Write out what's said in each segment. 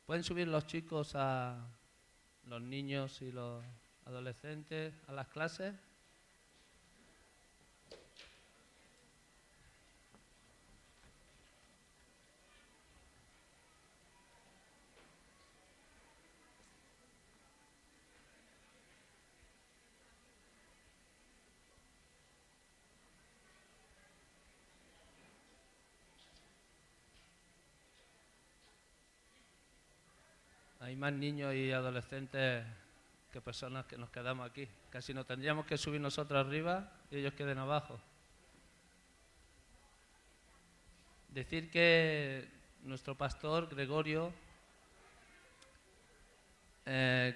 ¿Pueden subir los chicos los niños y los adolescentes a las clases? Hay más niños y adolescentes que personas que nos quedamos aquí. Casi nos tendríamos que subir nosotros arriba y ellos queden abajo. Decir que nuestro pastor Gregorio,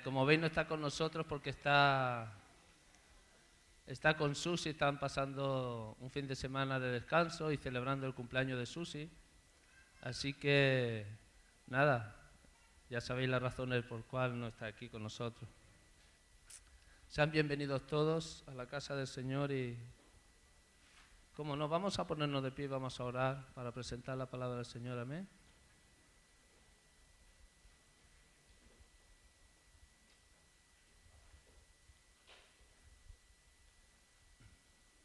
como veis, no está con nosotros porque está con Susi, están pasando un fin de semana de descanso y celebrando el cumpleaños de Susi. Así que, nada, ya sabéis las razones por cuál no está aquí con nosotros. Sean bienvenidos todos a la casa del Señor y, como no, vamos a ponernos de pie y vamos a orar para presentar la palabra del Señor. Amén.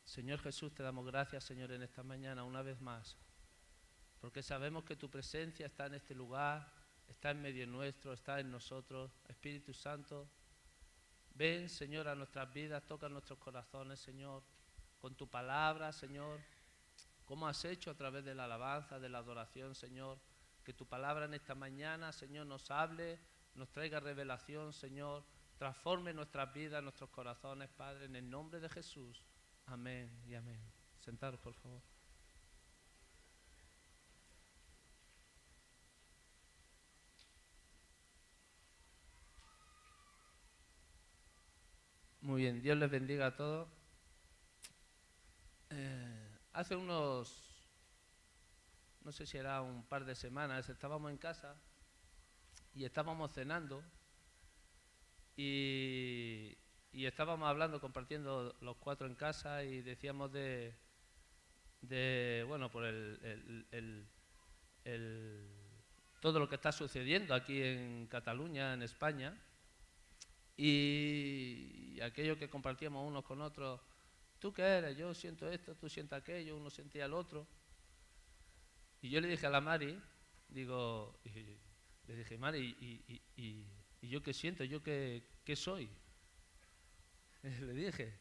Señor Jesús, te damos gracias, Señor, en esta mañana una vez más, porque sabemos que tu presencia está en este lugar, está en medio nuestro, está en nosotros. Espíritu Santo, ven, Señor, a nuestras vidas, toca nuestros corazones, Señor, con tu palabra, Señor, como has hecho a través de la alabanza, de la adoración, Señor, que tu palabra en esta mañana, Señor, nos hable, nos traiga revelación, Señor, transforme nuestras vidas, nuestros corazones, Padre, en el nombre de Jesús. Amén y amén. Sentaros, por favor. Muy bien, Dios les bendiga a todos. Hace unos, no sé si era un par de semanas, estábamos en casa y estábamos cenando y estábamos hablando, compartiendo los cuatro en casa y decíamos bueno, por todo lo que está sucediendo aquí en Cataluña, en España, y aquello que compartíamos unos con otros. ¿Tú qué eres? Yo siento esto, tú sientes aquello, uno sentía el otro. Y yo le dije a la Mari, le dije, Mari, ¿y yo qué siento? ¿Yo qué soy? Le dije,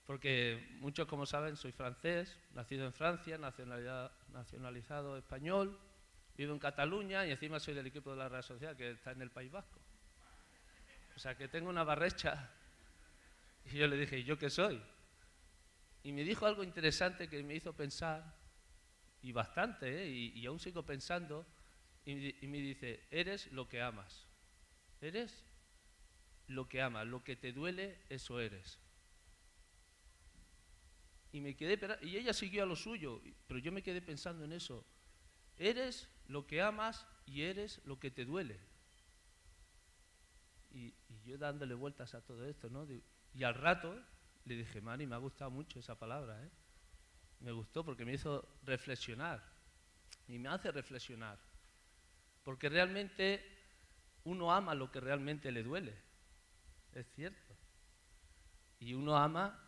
porque muchos, como saben, soy francés, nacido en Francia, nacionalizado español, vivo en Cataluña y encima soy del equipo de la Real Sociedad, que está en el País Vasco. O sea, que tengo una barrecha. Y yo le dije, ¿y yo qué soy? Y me dijo algo interesante que me hizo pensar, y bastante, y aún sigo pensando, y me dice, eres lo que amas. Eres lo que amas, lo que te duele, eso eres. Y me quedé, y ella siguió a lo suyo, pero yo me quedé pensando en eso. Eres lo que amas y eres lo que te duele. Y yo dándole vueltas a todo esto, ¿no? Y al rato le dije, Mari, me ha gustado mucho esa palabra, ¿eh? Me gustó porque me hizo reflexionar. Y me hace reflexionar. Porque realmente uno ama lo que realmente le duele. Es cierto. Y uno ama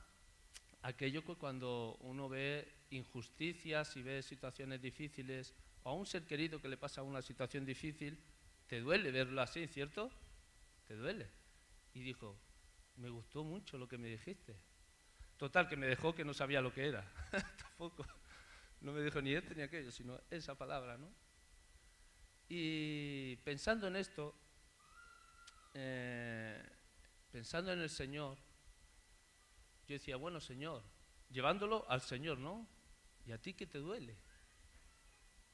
aquello que cuando uno ve injusticias y ve situaciones difíciles, o a un ser querido que le pasa una situación difícil, te duele verlo así, ¿cierto? Te duele. Y dijo, me gustó mucho lo que me dijiste. Total, que me dejó que no sabía lo que era. Tampoco. No me dijo ni esto ni aquello, sino esa palabra, ¿no? Y pensando en esto, pensando en el Señor, yo decía, bueno, Señor, llevándolo al Señor, ¿no? ¿Y a ti qué te duele?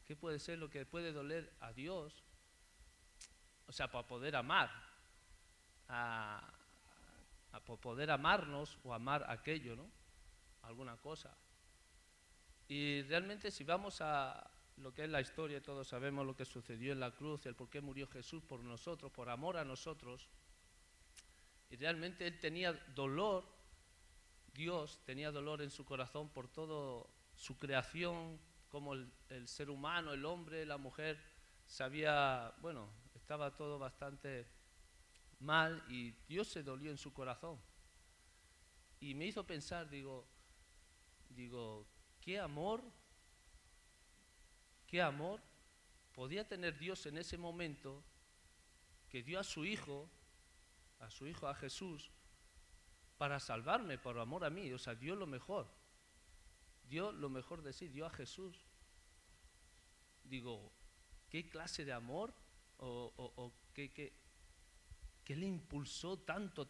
¿Qué puede ser lo que puede doler a Dios? O sea, para poder amar, a poder amarnos o amar aquello, ¿no? Alguna cosa. Y realmente si vamos a lo que es la historia, todos sabemos lo que sucedió en la cruz, el por qué murió Jesús por nosotros, por amor a nosotros. Y realmente Él tenía dolor, Dios tenía dolor en su corazón por toda su creación, como el ser humano, el hombre, la mujer, estaba todo bastante mal y Dios se dolió en su corazón. Y me hizo pensar, digo, qué amor podía tener Dios en ese momento, que dio a su Hijo, a Jesús, para salvarme, por amor a mí. O sea, dio lo mejor de sí, dio a Jesús. Digo, ¿qué clase de amor o qué le impulsó tanto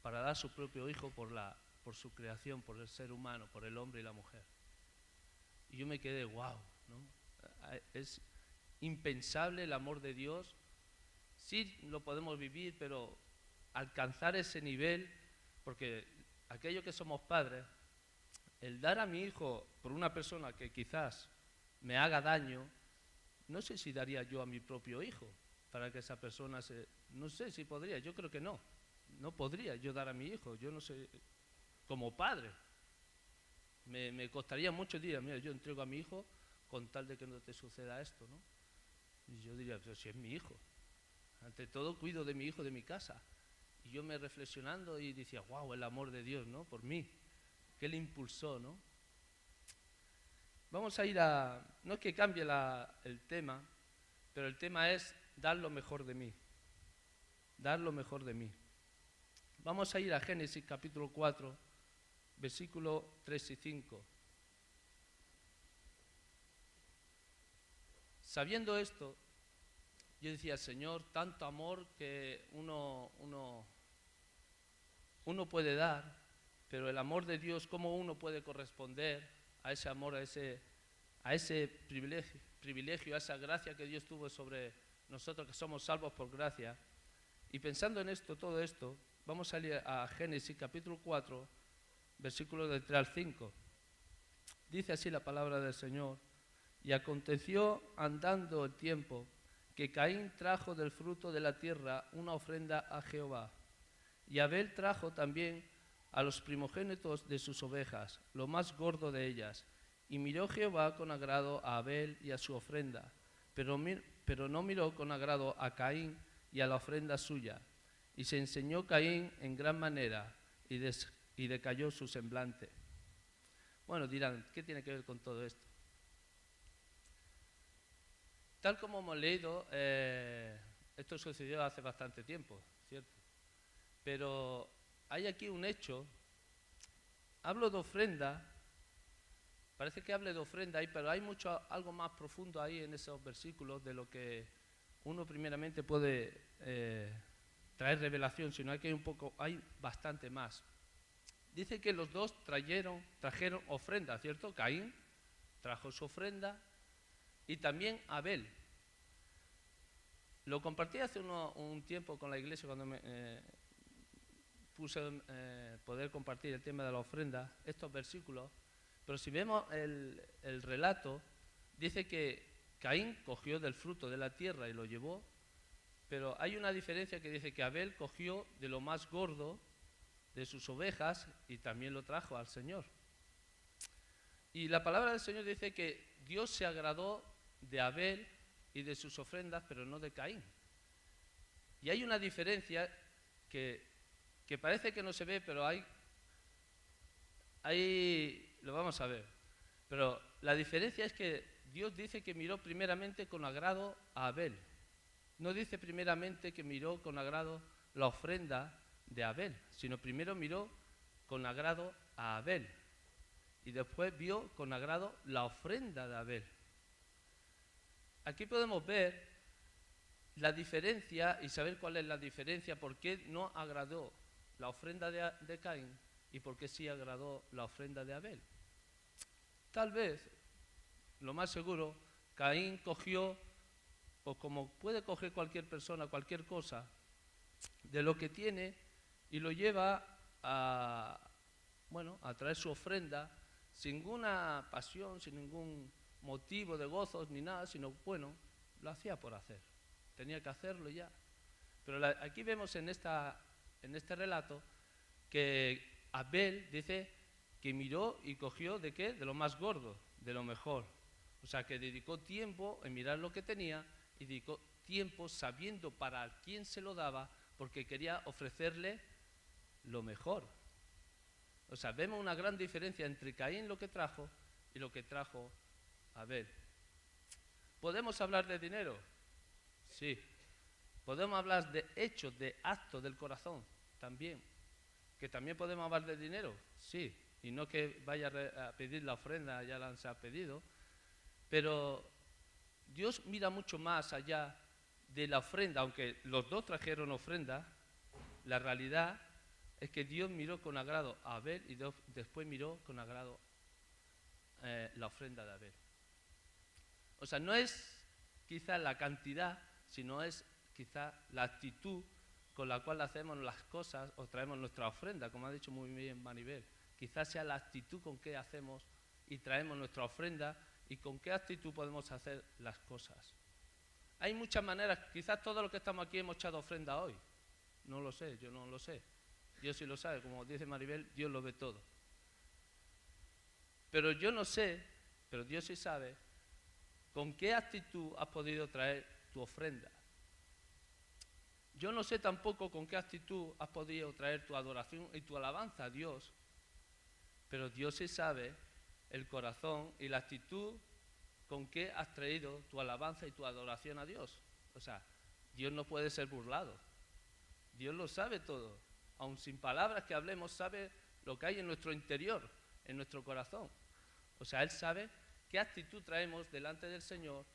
para dar su propio Hijo por su creación, por el ser humano, por el hombre y la mujer? Y yo me quedé, wow, ¿no? Es impensable el amor de Dios. Sí lo podemos vivir, pero alcanzar ese nivel, porque aquellos que somos padres, el dar a mi hijo por una persona que quizás me haga daño, no sé si daría yo a mi propio hijo para que esa persona no sé si podría, yo creo que no podría yo dar a mi hijo, yo no sé, como padre, me costaría muchos días, mira, yo entrego a mi hijo con tal de que no te suceda esto, ¿no? Y yo diría, pero si es mi hijo, ante todo cuido de mi hijo, de mi casa. Y yo me reflexionando y decía, wow, el amor de Dios, ¿no? Por mí, que le impulsó, ¿no? Vamos a ir no es que cambie el tema, pero el tema es dar lo mejor de mí, dar lo mejor de mí. Vamos a ir a Génesis capítulo 4, versículos 3 y 5. Sabiendo esto, yo decía, Señor, tanto amor que uno puede dar, pero el amor de Dios, ¿cómo uno puede corresponder a ese amor, a ese privilegio, a esa gracia que Dios tuvo sobre nosotros que somos salvos por gracia? Y pensando en todo esto, vamos a ir a Génesis capítulo 4, versículos del 3 al 5. Dice así la palabra del Señor: y aconteció andando el tiempo que Caín trajo del fruto de la tierra una ofrenda a Jehová, y Abel trajo también a los primogénitos de sus ovejas, lo más gordo de ellas. Y miró Jehová con agrado a Abel y a su ofrenda, pero no miró con agrado a Caín y a la ofrenda suya. Y se enseñó Caín en gran manera y decayó su semblante. Bueno, dirán, ¿qué tiene que ver con todo esto? Tal como hemos leído, esto sucedió hace bastante tiempo, ¿cierto? Pero hay aquí un hecho. Hablo de ofrenda, parece que hable de ofrenda ahí, pero hay algo más profundo ahí en esos versículos de lo que uno primeramente puede traer revelación, sino hay bastante más. Dice que los dos trajeron ofrenda, ¿cierto? Caín trajo su ofrenda y también Abel. Lo compartí hace un tiempo con la iglesia cuando me puse poder compartir el tema de la ofrenda, estos versículos. Pero si vemos el relato, dice que Caín cogió del fruto de la tierra y lo llevó, pero hay una diferencia que dice que Abel cogió de lo más gordo de sus ovejas y también lo trajo al Señor. Y la palabra del Señor dice que Dios se agradó de Abel y de sus ofrendas, pero no de Caín. Y hay una diferencia que parece que no se ve, pero lo vamos a ver. Pero la diferencia es que Dios dice que miró primeramente con agrado a Abel. No dice primeramente que miró con agrado la ofrenda de Abel, sino primero miró con agrado a Abel y después vio con agrado la ofrenda de Abel. Aquí podemos ver la diferencia y saber cuál es la diferencia, por qué no agradó la ofrenda de Caín y por qué sí agradó la ofrenda de Abel. Tal vez, lo más seguro, Caín cogió, o como puede coger cualquier persona, cualquier cosa, de lo que tiene y lo lleva a traer su ofrenda sin ninguna pasión, sin ningún motivo de gozos ni nada, sino lo hacía por hacer. Tenía que hacerlo ya. Pero aquí vemos en este relato que Abel dice que miró y cogió ¿de qué? De lo más gordo, de lo mejor. O sea, que dedicó tiempo en mirar lo que tenía y dedicó tiempo sabiendo para quién se lo daba, porque quería ofrecerle lo mejor. O sea, vemos una gran diferencia entre Caín lo que trajo y lo que trajo Abel. ¿Podemos hablar de dinero? Sí. ¿Podemos hablar de hechos, de actos del corazón? También. ¿Que también podemos hablar de dinero? Sí. Y no que vaya a pedir la ofrenda, ya la se ha pedido. Pero Dios mira mucho más allá de la ofrenda, aunque los dos trajeron ofrenda. La realidad es que Dios miró con agrado a Abel y después miró con agrado la ofrenda de Abel. O sea, no es quizá la cantidad, sino es quizá la actitud con la cual hacemos las cosas o traemos nuestra ofrenda, como ha dicho muy bien Maribel. Quizás sea la actitud con que hacemos y traemos nuestra ofrenda y con qué actitud podemos hacer las cosas. Hay muchas maneras, quizás todos los que estamos aquí hemos echado ofrenda hoy. No lo sé, yo no lo sé. Dios sí lo sabe, como dice Maribel, Dios lo ve todo. Pero yo no sé, pero Dios sí sabe, con qué actitud has podido traer tu ofrenda. Yo no sé tampoco con qué actitud has podido traer tu adoración y tu alabanza a Dios, pero Dios sí sabe el corazón y la actitud con que has traído tu alabanza y tu adoración a Dios. O sea, Dios no puede ser burlado. Dios lo sabe todo. Aun sin palabras que hablemos, sabe lo que hay en nuestro interior, en nuestro corazón. O sea, Él sabe qué actitud traemos delante del Señor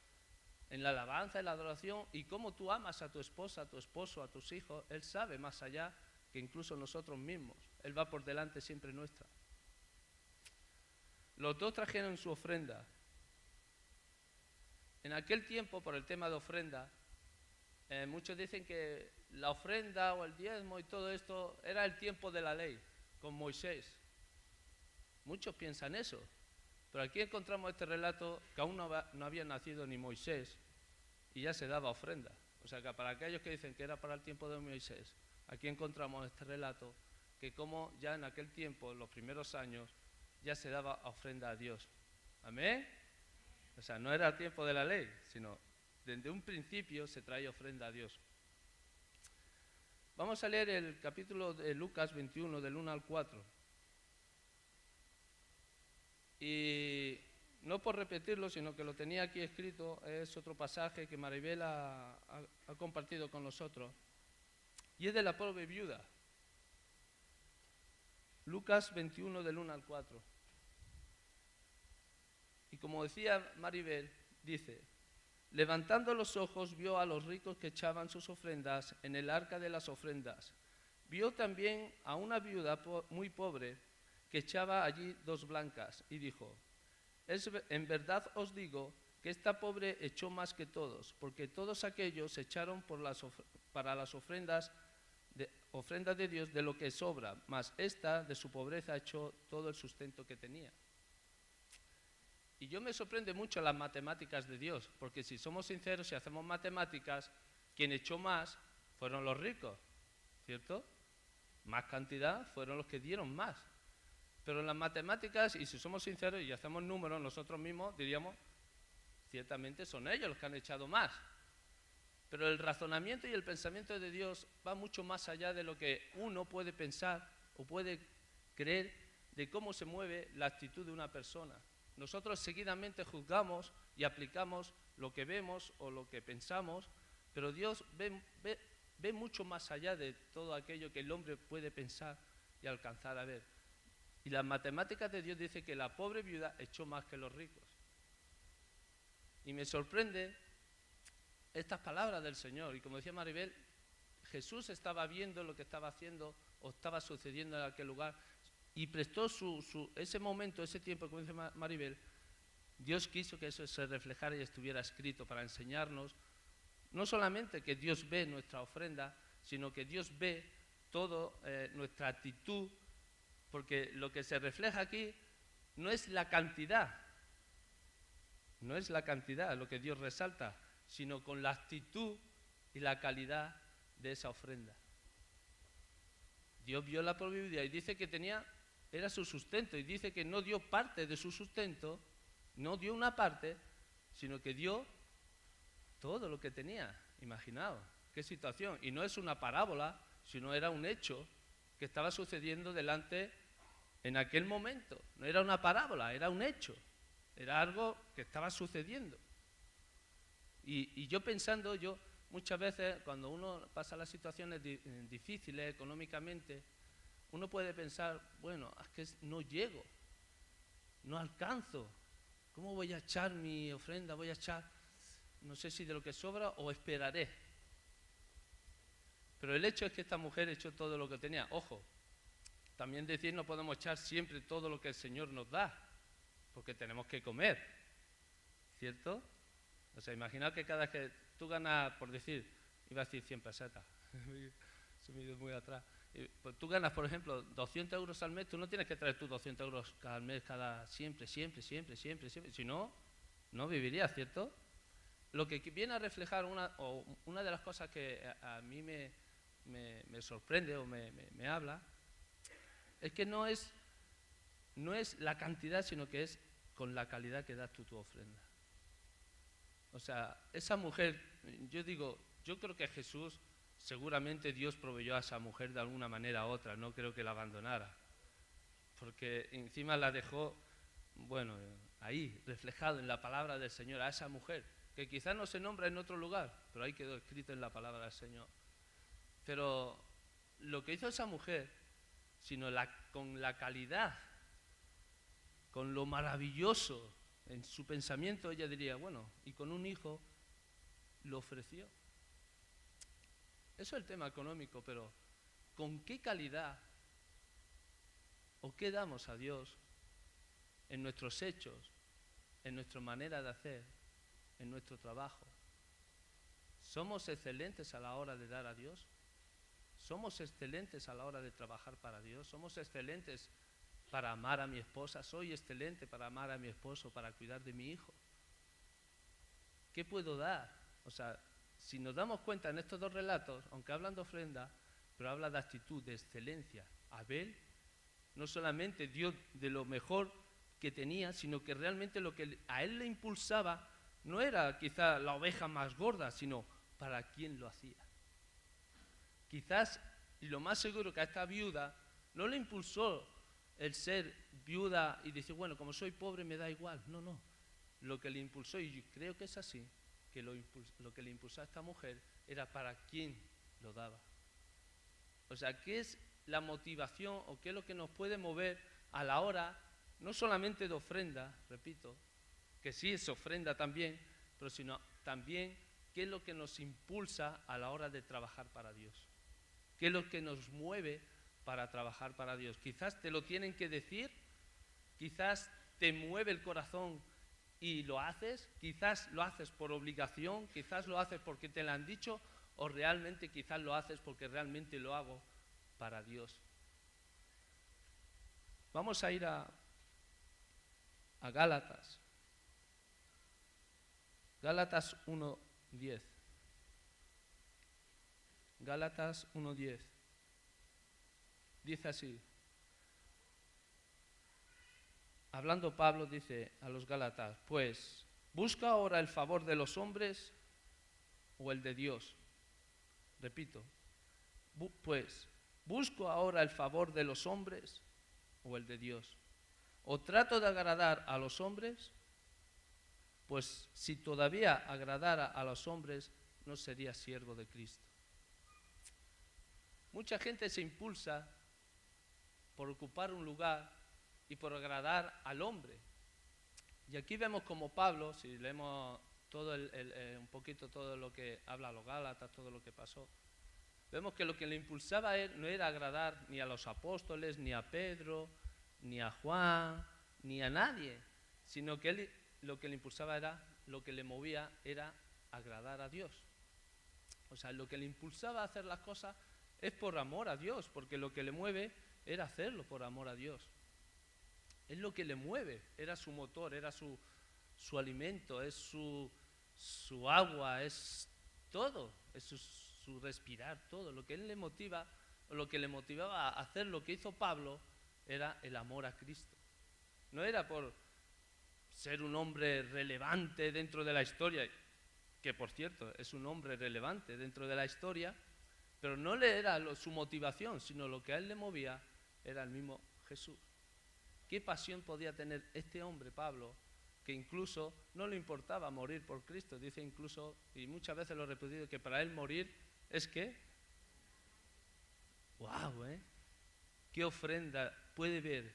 en la alabanza, en la adoración, y cómo tú amas a tu esposa, a tu esposo, a tus hijos. Él sabe más allá que incluso nosotros mismos. Él va por delante siempre nuestra. Los dos trajeron su ofrenda. En aquel tiempo, por el tema de ofrenda, muchos dicen que la ofrenda o el diezmo y todo esto era el tiempo de la ley, con Moisés. Muchos piensan eso, pero aquí encontramos este relato que aún no había nacido ni Moisés y ya se daba ofrenda. O sea que para aquellos que dicen que era para el tiempo de Moisés, aquí encontramos este relato que como ya en aquel tiempo, en los primeros años, ya se daba ofrenda a Dios. ¿Amén? O sea, no era el tiempo de la ley, sino desde un principio se traía ofrenda a Dios. Vamos a leer el capítulo de Lucas 21, del 1 al 4. Y no por repetirlo, sino que lo tenía aquí escrito, es otro pasaje que Maribel ha compartido con nosotros. Y es de la pobre viuda. Lucas 21, del 1 al 4. Y como decía Maribel, dice: levantando los ojos vio a los ricos que echaban sus ofrendas en el arca de las ofrendas. Vio también a una viuda muy pobre que echaba allí 2 blancas y dijo: en verdad os digo que esta pobre echó más que todos, porque todos aquellos echaron para las ofrendas de Dios de lo que sobra, mas esta de su pobreza echó todo el sustento que tenía. Y yo me sorprende mucho las matemáticas de Dios, porque si somos sinceros, si hacemos matemáticas, quien echó más fueron los ricos, ¿cierto? Más cantidad fueron los que dieron más. Pero en las matemáticas, y si somos sinceros y hacemos números, nosotros mismos diríamos, ciertamente son ellos los que han echado más. Pero el razonamiento y el pensamiento de Dios va mucho más allá de lo que uno puede pensar o puede creer de cómo se mueve la actitud de una persona. Nosotros seguidamente juzgamos y aplicamos lo que vemos o lo que pensamos, pero Dios ve mucho más allá de todo aquello que el hombre puede pensar y alcanzar a ver. Y las matemáticas de Dios dicen que la pobre viuda echó más que los ricos. Y me sorprende estas palabras del Señor. Y como decía Maribel, Jesús estaba viendo lo que estaba haciendo o estaba sucediendo en aquel lugar y prestó ese momento, ese tiempo, como dice Maribel. Dios quiso que eso se reflejara y estuviera escrito para enseñarnos no solamente que Dios ve nuestra ofrenda, sino que Dios ve toda nuestra actitud, porque lo que se refleja aquí no es la cantidad, no es la cantidad lo que Dios resalta, sino con la actitud y la calidad de esa ofrenda. Dios vio la pobre viuda y dice que era su sustento, y dice que no dio parte de su sustento, no dio una parte, sino que dio todo lo que tenía. Imaginaos, qué situación. Y no es una parábola, sino era un hecho que estaba sucediendo delante en aquel momento. No era una parábola, era un hecho. Era algo que estaba sucediendo. Y yo pensando, muchas veces cuando uno pasa las situaciones difíciles económicamente, uno puede pensar, bueno, es que no llego, no alcanzo. ¿Cómo voy a echar mi ofrenda? Voy a echar, no sé si de lo que sobra o esperaré. Pero el hecho es que esta mujer echó todo lo que tenía. Ojo, también decir no podemos echar siempre todo lo que el Señor nos da, porque tenemos que comer, ¿cierto? O sea, imaginaos que cada vez que tú ganas, por decir, iba a decir 100 pesetas, se me ha ido muy atrás. Pues tú ganas, por ejemplo, 200 euros al mes, tú no tienes que traer tus 200 euros cada mes, siempre. Si no, no vivirías, ¿cierto? Lo que viene a reflejar una de las cosas que a mí me sorprende o me habla, es que no es la cantidad, sino que es con la calidad que das tú tu ofrenda. O sea, esa mujer, yo creo que Jesús, seguramente Dios proveyó a esa mujer de alguna manera u otra, no creo que la abandonara, porque encima la dejó, bueno, ahí, reflejado en la palabra del Señor, a esa mujer, que quizás no se nombra en otro lugar, pero ahí quedó escrito en la palabra del Señor. Pero lo que hizo esa mujer, sino con la calidad, con lo maravilloso en su pensamiento, ella diría, bueno, y con un hijo lo ofreció. Eso es el tema económico, pero ¿con qué calidad o qué damos a Dios en nuestros hechos, en nuestra manera de hacer, en nuestro trabajo? ¿Somos excelentes a la hora de dar a Dios? ¿Somos excelentes a la hora de trabajar para Dios? ¿Somos excelentes para amar a mi esposa? ¿Soy excelente para amar a mi esposo, para cuidar de mi hijo? ¿Qué puedo dar? O sea, si nos damos cuenta en estos dos relatos, aunque hablan de ofrenda, pero habla de actitud, de excelencia. Abel no solamente dio de lo mejor que tenía, sino que realmente lo que a él le impulsaba no era quizá la oveja más gorda, sino para quién lo hacía. Quizás, y lo más seguro, que a esta viuda no le impulsó el ser viuda y decir, bueno, como soy pobre me da igual. No. Lo que le impulsó, y yo creo que es así, que lo que le impulsó a esta mujer era para quién lo daba. O sea, ¿qué es la motivación o qué es lo que nos puede mover a la hora, no solamente de ofrenda, repito, que sí es ofrenda también, pero sino también qué es lo que nos impulsa a la hora de trabajar para Dios? ¿Qué es lo que nos mueve para trabajar para Dios? Quizás te lo tienen que decir, quizás te mueve el corazón y lo haces, quizás lo haces por obligación, quizás lo haces porque te lo han dicho, o realmente quizás lo haces porque realmente lo hago para Dios. Vamos a ir a Gálatas. Gálatas 1:10. Gálatas 1:10. Dice así. Hablando Pablo dice a los Gálatas, pues, ¿busca ahora el favor de los hombres o el de Dios? Repito, pues, ¿busco ahora el favor de los hombres o el de Dios? ¿O trato de agradar a los hombres? Pues si todavía agradara a los hombres, no sería siervo de Cristo. Mucha gente se impulsa por ocupar un lugar y por agradar al hombre. Y aquí vemos como Pablo, si leemos todo un poquito todo lo que habla a los Gálatas, todo lo que pasó, vemos que lo que le impulsaba a él no era agradar ni a los apóstoles, ni a Pedro, ni a Juan, ni a nadie, sino que él, lo que le impulsaba era, lo que le movía era agradar a Dios. O sea, lo que le impulsaba a hacer las cosas es por amor a Dios, porque lo que le mueve era hacerlo por amor a Dios. Es lo que le mueve, era su motor, era su alimento, es su agua, es todo, es su respirar, todo. Lo que él le motiva, o lo que le motivaba a hacer lo que hizo Pablo, era el amor a Cristo. No era por ser un hombre relevante dentro de la historia, que por cierto es un hombre relevante dentro de la historia, pero no le era su motivación, sino lo que a él le movía era el mismo Jesús. ¿Qué pasión podía tener este hombre, Pablo, que incluso no le importaba morir por Cristo? Dice incluso, y muchas veces lo he repetido, que para él morir es que, ¡wow! ¿Qué ofrenda puede ver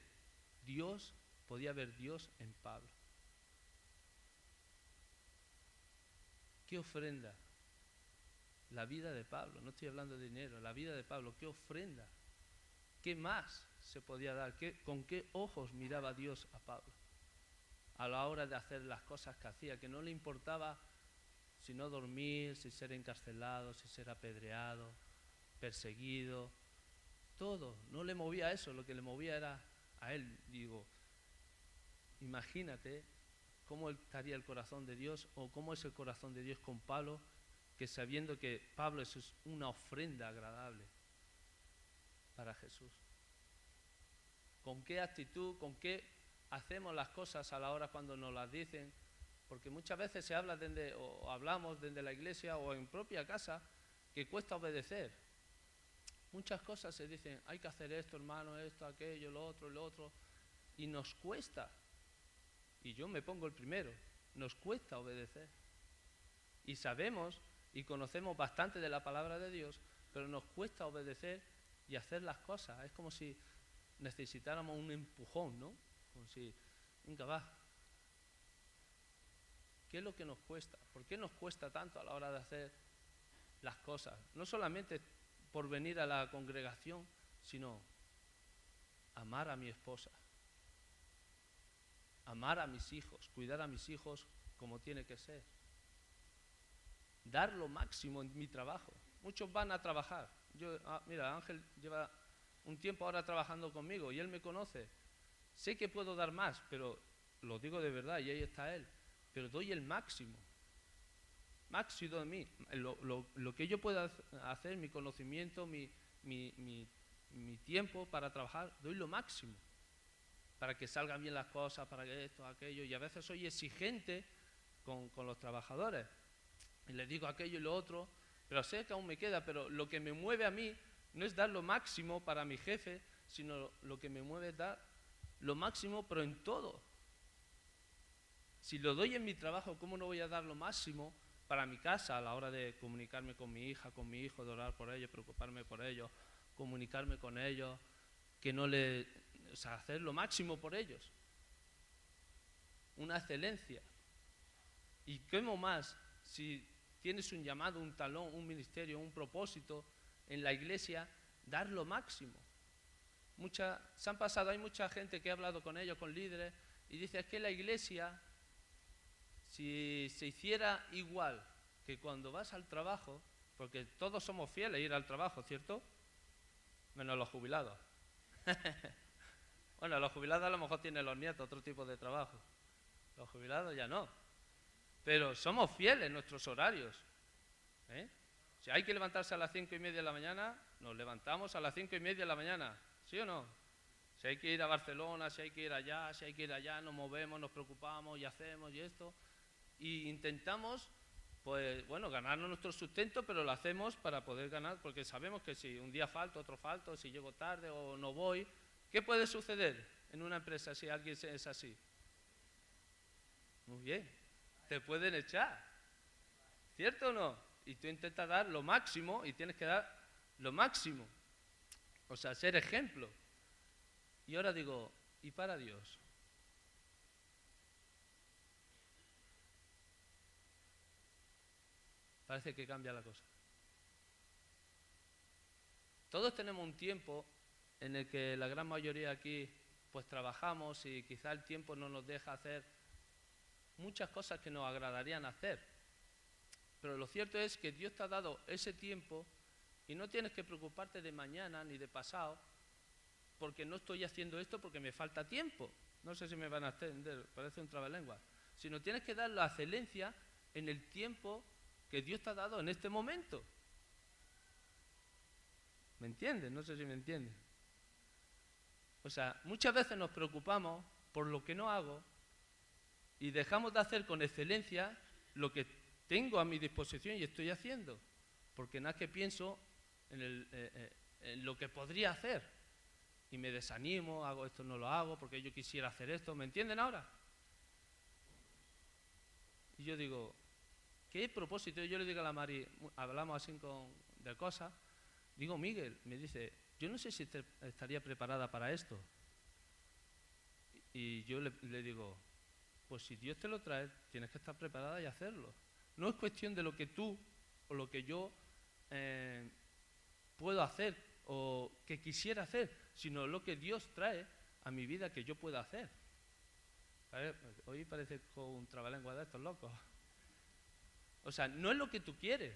Dios, podía ver Dios en Pablo? ¿Qué ofrenda? La vida de Pablo, no estoy hablando de dinero, la vida de Pablo, ¿qué ofrenda? ¿Qué más se podía dar? ¿Con qué ojos miraba Dios a Pablo? A la hora de hacer las cosas que hacía, que no le importaba si no dormir, si ser encarcelado, si ser apedreado, perseguido, todo, no le movía eso, lo que le movía era a él. Digo, imagínate cómo estaría el corazón de Dios o cómo es el corazón de Dios con Pablo, que sabiendo que Pablo es una ofrenda agradable para Jesús. ¿Con qué actitud, con qué hacemos las cosas a la hora cuando nos las dicen? Porque muchas veces se habla o hablamos desde la iglesia o en propia casa que cuesta obedecer. Muchas cosas se dicen, hay que hacer esto, hermano, esto, aquello, lo otro, y nos cuesta. Y yo me pongo el primero, nos cuesta obedecer. Y sabemos y conocemos bastante de la palabra de Dios, pero nos cuesta obedecer y hacer las cosas. Es como si necesitáramos un empujón, ¿no? Como si, venga, va. ¿Qué es lo que nos cuesta? ¿Por qué nos cuesta tanto a la hora de hacer las cosas? No solamente por venir a la congregación, sino amar a mi esposa, amar a mis hijos, cuidar a mis hijos como tiene que ser, dar lo máximo en mi trabajo. Muchos van a trabajar. Mira, Ángel lleva un tiempo ahora trabajando conmigo y él me conoce. Sé que puedo dar más, pero lo digo de verdad y ahí está él. Pero doy el máximo de mí. Lo que yo pueda hacer, mi conocimiento, mi tiempo para trabajar, doy lo máximo. Para que salgan bien las cosas, para que esto, aquello. Y a veces soy exigente con los trabajadores. Y les digo aquello y lo otro, pero sé que aún me queda. Pero lo que me mueve a mí no es dar lo máximo para mi jefe, sino lo que me mueve es dar lo máximo, pero en todo. Si lo doy en mi trabajo, ¿cómo no voy a dar lo máximo para mi casa a la hora de comunicarme con mi hija, con mi hijo, de orar por ellos, preocuparme por ellos, comunicarme con ellos, hacer lo máximo por ellos? Una excelencia. ¿Y cómo más si tienes un llamado, un talón, un ministerio, un propósito en la iglesia, dar lo máximo? Hay mucha gente que ha hablado con ellos, con líderes, y dice, es que la iglesia, si se hiciera igual que cuando vas al trabajo, porque todos somos fieles a ir al trabajo, ¿cierto? Menos los jubilados. Bueno, los jubilados a lo mejor tienen los nietos otro tipo de trabajo. Los jubilados ya no. Pero somos fieles en nuestros horarios. Si hay que levantarse a las 5:30 de la mañana, nos levantamos a las 5:30 de la mañana. ¿Sí o no? Si hay que ir a Barcelona, si hay que ir allá, nos movemos, nos preocupamos y hacemos y esto. Y intentamos, pues bueno, ganarnos nuestro sustento, pero lo hacemos para poder ganar, porque sabemos que si un día falto, otro falto, si llego tarde o no voy, ¿qué puede suceder en una empresa si alguien es así? Muy bien, te pueden echar, ¿cierto o no? Y tú intentas dar lo máximo y tienes que dar lo máximo, o sea, ser ejemplo. Y ahora digo, ¿y para Dios? Parece que cambia la cosa. Todos tenemos un tiempo en el que la gran mayoría aquí pues trabajamos y quizá el tiempo no nos deja hacer muchas cosas que nos agradarían hacer. Pero lo cierto es que Dios te ha dado ese tiempo y no tienes que preocuparte de mañana ni de pasado porque no estoy haciendo esto porque me falta tiempo. No sé si me van a entender, parece un trabalengua. Sino tienes que dar la excelencia en el tiempo que Dios te ha dado en este momento. ¿Me entiendes? No sé si me entiendes. O sea, muchas veces nos preocupamos por lo que no hago y dejamos de hacer con excelencia lo que tengo a mi disposición y estoy haciendo, porque nada que pienso en lo que podría hacer y me desanimo, hago esto, no lo hago porque yo quisiera hacer esto, ¿me entienden ahora? Y yo digo, ¿qué propósito? Yo le digo a la Mari, hablamos así de cosas, digo, Miguel, me dice, yo no sé si estaría preparada para esto. Y yo le digo, pues si Dios te lo trae, tienes que estar preparada y hacerlo. No es cuestión de lo que tú o lo que yo puedo hacer o que quisiera hacer, sino lo que Dios trae a mi vida que yo pueda hacer. Hoy parece con un trabalengua de estos locos. O sea, no es lo que tú quieres,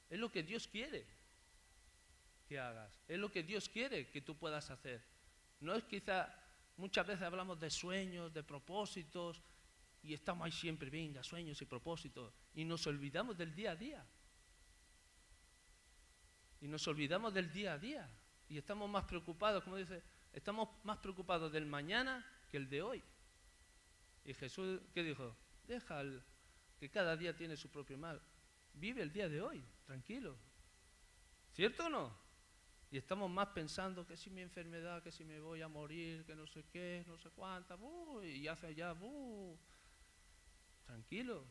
es lo que Dios quiere que hagas, es lo que Dios quiere que tú puedas hacer. No es quizá, muchas veces hablamos de sueños, de propósitos, y estamos ahí siempre, venga, sueños y propósitos, y nos olvidamos del día a día. Y nos olvidamos del día a día, y estamos más preocupados, como dice, estamos más preocupados del mañana que el de hoy. Y Jesús, ¿qué dijo? Deja que cada día tiene su propio mal. Vive el día de hoy, tranquilo. ¿Cierto o no? Y estamos más pensando que si mi enfermedad, que si me voy a morir, que no sé qué, no sé cuánta, y hace allá, tranquilo.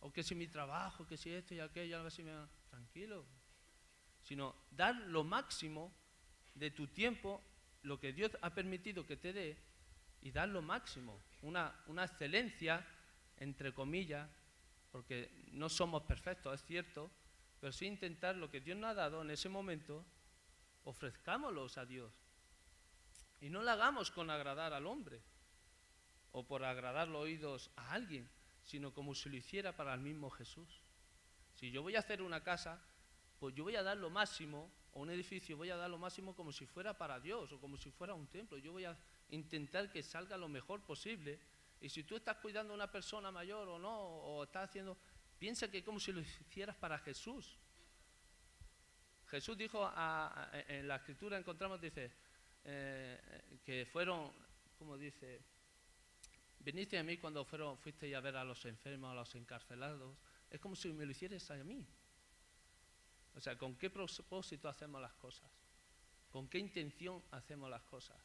O que si mi trabajo, que si esto y aquello, a ver si me... Tranquilo. Sino dar lo máximo de tu tiempo, lo que Dios ha permitido que te dé, y dar lo máximo. Una excelencia, entre comillas, porque no somos perfectos, es cierto, pero sí intentar lo que Dios nos ha dado en ese momento, ofrezcámoslos a Dios. Y no lo hagamos con agradar al hombre o por agradar los oídos a alguien, sino como si lo hiciera para el mismo Jesús. Si yo voy a hacer una casa, pues yo voy a dar lo máximo, o un edificio voy a dar lo máximo como si fuera para Dios o como si fuera un templo. Yo voy a intentar que salga lo mejor posible. Y si tú estás cuidando a una persona mayor o no, o estás haciendo, piensa que como si lo hicieras para Jesús. Jesús dijo, en la Escritura encontramos, dice, que fueron, como dice, viniste a mí cuando fuisteis a ver a los enfermos, a los encarcelados, es como si me lo hicieras a mí. O sea, ¿con qué propósito hacemos las cosas? ¿Con qué intención hacemos las cosas?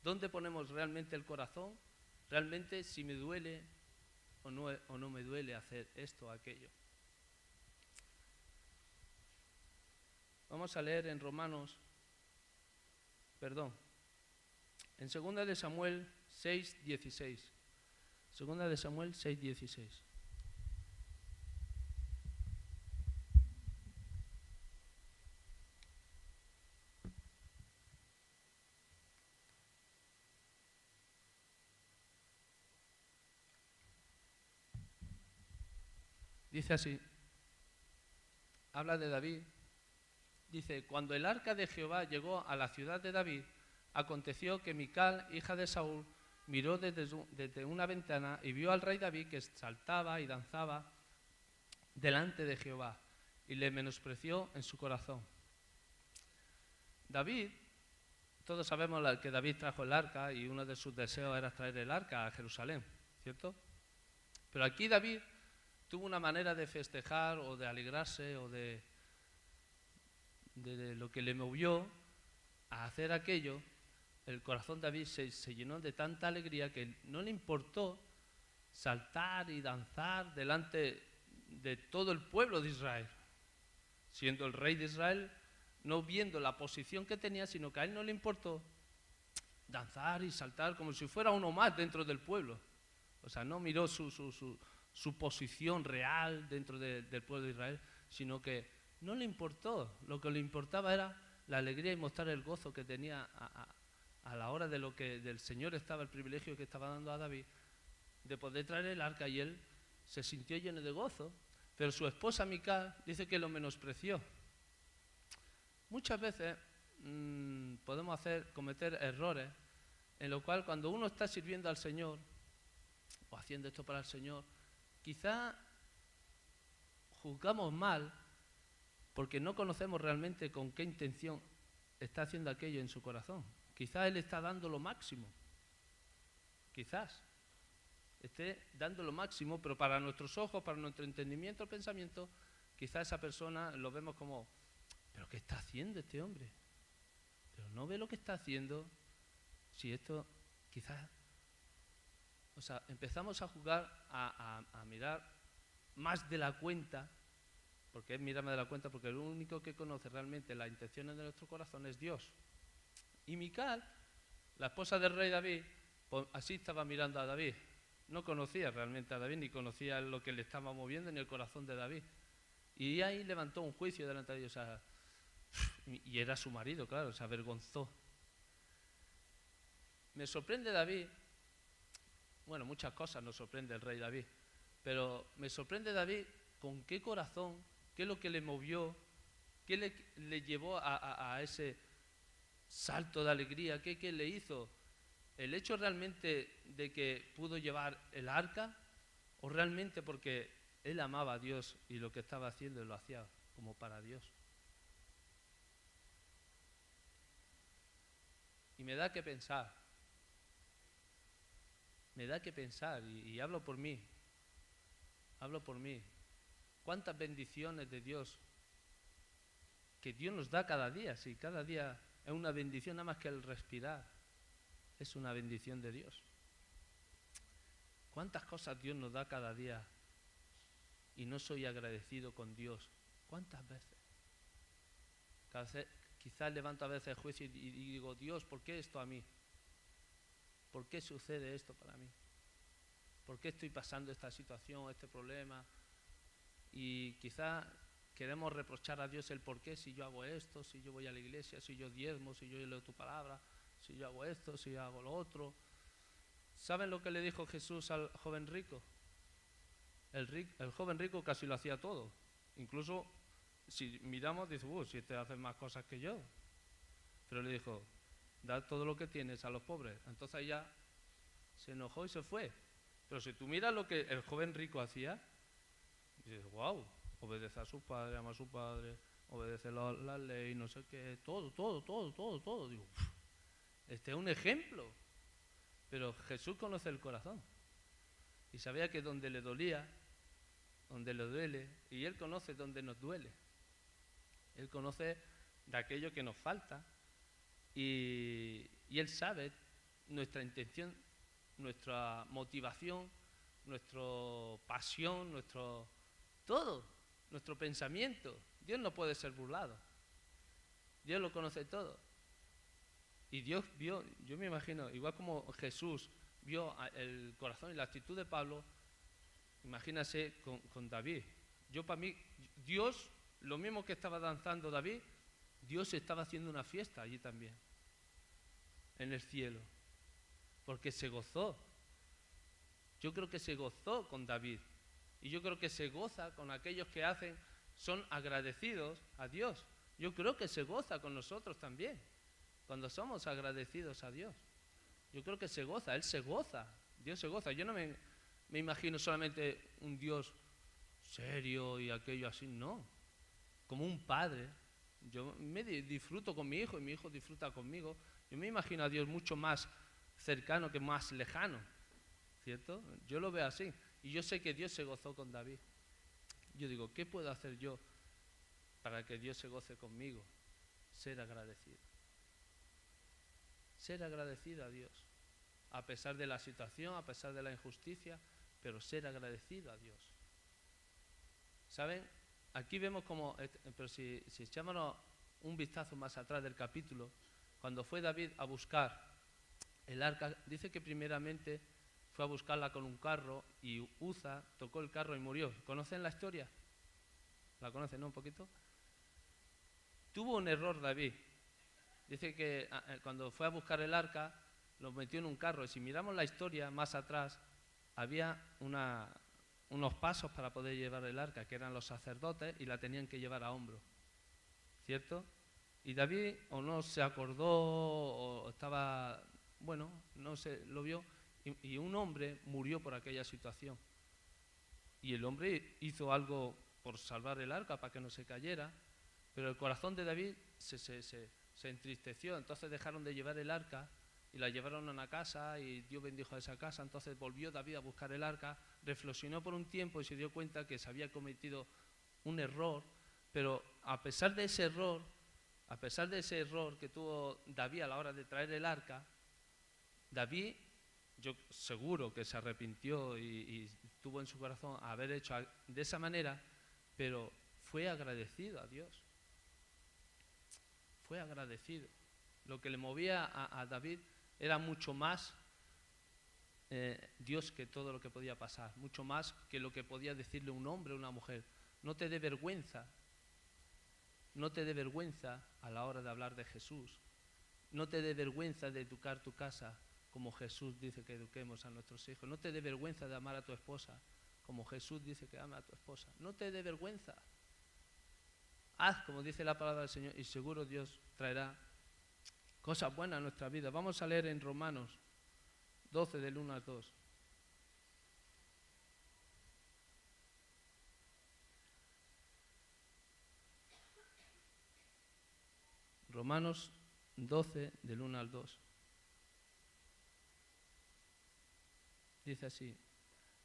¿Dónde ponemos realmente el corazón? ¿Realmente si me duele o no me duele hacer esto o aquello? Vamos a leer en en 2 de Samuel 6:16. 2 de Samuel 6:16. Dice así, habla de David, dice, cuando el arca de Jehová llegó a la ciudad de David, aconteció que Mical, hija de Saúl, miró desde una ventana y vio al rey David que saltaba y danzaba delante de Jehová y le menospreció en su corazón. David, todos sabemos que David trajo el arca y uno de sus deseos era traer el arca a Jerusalén, ¿cierto? Pero aquí David tuvo una manera de festejar o de alegrarse o de lo que le movió a hacer aquello. El corazón de David se llenó de tanta alegría que no le importó saltar y danzar delante de todo el pueblo de Israel, siendo el rey de Israel, no viendo la posición que tenía, sino que a él no le importó danzar y saltar como si fuera uno más dentro del pueblo. O sea, no miró su posición real dentro del pueblo de Israel, sino que no le importó. Lo que le importaba era la alegría y mostrar el gozo que tenía a la hora de lo que del Señor estaba, el privilegio que estaba dando a David de poder traer el arca, y él se sintió lleno de gozo. Pero su esposa Mical dice que lo menospreció. Muchas veces podemos cometer errores en lo cual cuando uno está sirviendo al Señor o haciendo esto para el Señor, quizá juzgamos mal porque no conocemos realmente con qué intención está haciendo aquello en su corazón. Quizás él está dando lo máximo, quizás. esté dando lo máximo, pero para nuestros ojos, para nuestro entendimiento, pensamiento, quizá esa persona lo vemos como, ¿pero qué está haciendo este hombre? Pero no ve lo que está haciendo. Si esto quizás, o sea, empezamos a jugar a mirar más de la cuenta, porque es mirarme de la cuenta, porque el único que conoce realmente las intenciones de nuestro corazón es Dios. Y Mical, la esposa del rey David, pues así estaba mirando a David. No conocía realmente a David, ni conocía lo que le estaba moviendo ni el corazón de David. Y ahí levantó un juicio delante de ellos. O sea, y era su marido, claro, se avergonzó. Me sorprende David, bueno, muchas cosas nos sorprende el rey David, pero me sorprende David con qué corazón, qué es lo que le movió, qué le llevó a ese salto de alegría, qué le hizo. ¿El hecho realmente de que pudo llevar el arca o realmente porque él amaba a Dios y lo que estaba haciendo lo hacía como para Dios? Y me da que pensar, y hablo por mí, cuántas bendiciones de Dios que Dios nos da cada día, si cada día es una bendición, nada más que el respirar es una bendición de Dios. ¿Cuántas cosas Dios nos da cada día y no soy agradecido con Dios? ¿Cuántas veces? Quizás levanto a veces el juicio y digo, Dios, ¿por qué esto a mí? ¿Por qué sucede esto para mí? ¿Por qué estoy pasando esta situación, este problema? Y quizás queremos reprochar a Dios el por qué, si yo hago esto, si yo voy a la iglesia, si yo diezmo, si yo leo tu palabra, si yo hago esto, si yo hago lo otro. ¿Saben lo que le dijo Jesús al joven rico? El joven rico casi lo hacía todo. Incluso si miramos, dice, si este hace más cosas que yo. Pero le dijo, da todo lo que tienes a los pobres. Entonces ya se enojó y se fue. Pero si tú miras lo que el joven rico hacía, dices, wow, obedece a su padre, ama a su padre, obedece la ley, no sé qué, todo. Digo, este es un ejemplo. Pero Jesús conoce el corazón. Y sabía que donde le dolía, donde le duele, y Él conoce donde nos duele. Él conoce de aquello que nos falta. Y Él sabe nuestra intención, nuestra motivación, nuestra pasión, todo, nuestro pensamiento. Dios no puede ser burlado. Dios lo conoce todo. Y Dios vio, yo me imagino, igual como Jesús vio el corazón y la actitud de Pablo, imagínase con David. Yo para mí, Dios, lo mismo que estaba danzando David, Dios estaba haciendo una fiesta allí también, en el cielo, porque se gozó. Yo creo que se gozó con David y yo creo que se goza con aquellos que son agradecidos a Dios. Yo creo que se goza con nosotros también, cuando somos agradecidos a Dios. Yo creo que se goza, Él se goza, Dios se goza. Yo no me imagino solamente un Dios serio y aquello así, no. Como un padre. Yo me disfruto con mi hijo y mi hijo disfruta conmigo. Yo me imagino a Dios mucho más cercano que más lejano, ¿cierto? Yo lo veo así. Y yo sé que Dios se gozó con David. Yo digo, ¿qué puedo hacer yo para que Dios se goce conmigo? Ser agradecido. Ser agradecido a Dios. A pesar de la situación, a pesar de la injusticia, pero ser agradecido a Dios. ¿Saben? Aquí vemos como, pero si echamos un vistazo más atrás del capítulo, cuando fue David a buscar el arca, dice que primeramente fue a buscarla con un carro y Uza tocó el carro y murió. ¿Conocen la historia? ¿La conocen, no? Un poquito. Tuvo un error David. Dice que cuando fue a buscar el arca, lo metió en un carro. Y si miramos la historia más atrás, había unos pasos para poder llevar el arca, que eran los sacerdotes, y la tenían que llevar a hombro. ¿Cierto? Y David o no se acordó, o estaba, bueno, no se lo vio, y un hombre murió por aquella situación. Y el hombre hizo algo por salvar el arca, para que no se cayera, pero el corazón de David se entristeció. Entonces dejaron de llevar el arca y la llevaron a una casa y Dios bendijo a esa casa. Entonces volvió David a buscar el arca, reflexionó por un tiempo y se dio cuenta que se había cometido un error, pero a pesar de ese error que tuvo David a la hora de traer el arca, David, yo seguro que se arrepintió y tuvo en su corazón haber hecho de esa manera, pero fue agradecido a Dios. Fue agradecido. Lo que le movía a David era mucho más Dios que todo lo que podía pasar, mucho más que lo que podía decirle un hombre o una mujer. No te dé vergüenza a la hora de hablar de Jesús. No te dé vergüenza de educar tu casa como Jesús dice que eduquemos a nuestros hijos. No te dé vergüenza de amar a tu esposa como Jesús dice que ama a tu esposa. No te dé vergüenza. Haz como dice la palabra del Señor y seguro Dios traerá cosas buenas a nuestra vida. Vamos a leer en Romanos 12 del 1 al 2. Romanos 12 del 1 al 2. Dice así: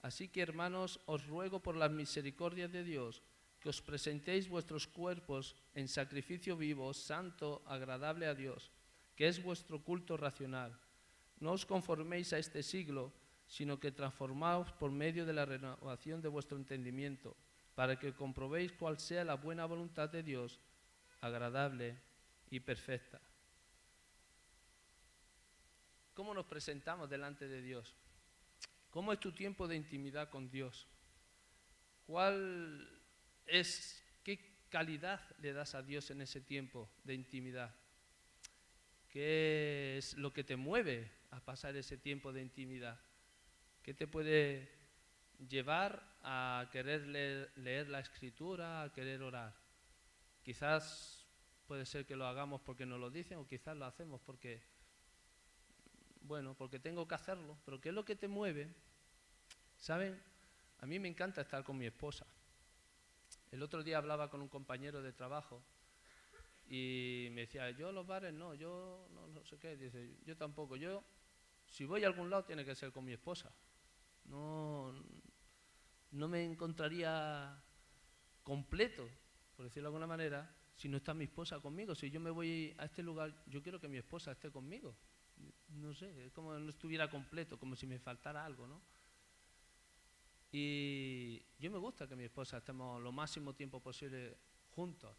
así que, hermanos, os ruego por las misericordias de Dios que os presentéis vuestros cuerpos en sacrificio vivo, santo, agradable a Dios, que es vuestro culto racional. No os conforméis a este siglo, sino que transformaos por medio de la renovación de vuestro entendimiento, para que comprobéis cuál sea la buena voluntad de Dios, agradable y perfecta. ¿Cómo nos presentamos delante de Dios? ¿Cómo es tu tiempo de intimidad con Dios? ¿Qué calidad le das a Dios en ese tiempo de intimidad? ¿Qué es lo que te mueve a pasar ese tiempo de intimidad? ¿Qué te puede llevar a querer leer la Escritura, a querer orar? Quizás puede ser que lo hagamos porque nos lo dicen, o quizás lo hacemos porque tengo que hacerlo. Pero ¿qué es lo que te mueve? ¿Saben? A mí me encanta estar con mi esposa. El otro día hablaba con un compañero de trabajo y me decía, yo los bares no, yo no sé qué. Dice, yo tampoco. Yo, si voy a algún lado, tiene que ser con mi esposa. No me encontraría completo, por decirlo de alguna manera, si no está mi esposa conmigo. Si yo me voy a este lugar, yo quiero que mi esposa esté conmigo. No sé, es como no estuviera completo, como si me faltara algo, ¿no? Y yo me gusta que mi esposa estemos lo máximo tiempo posible juntos.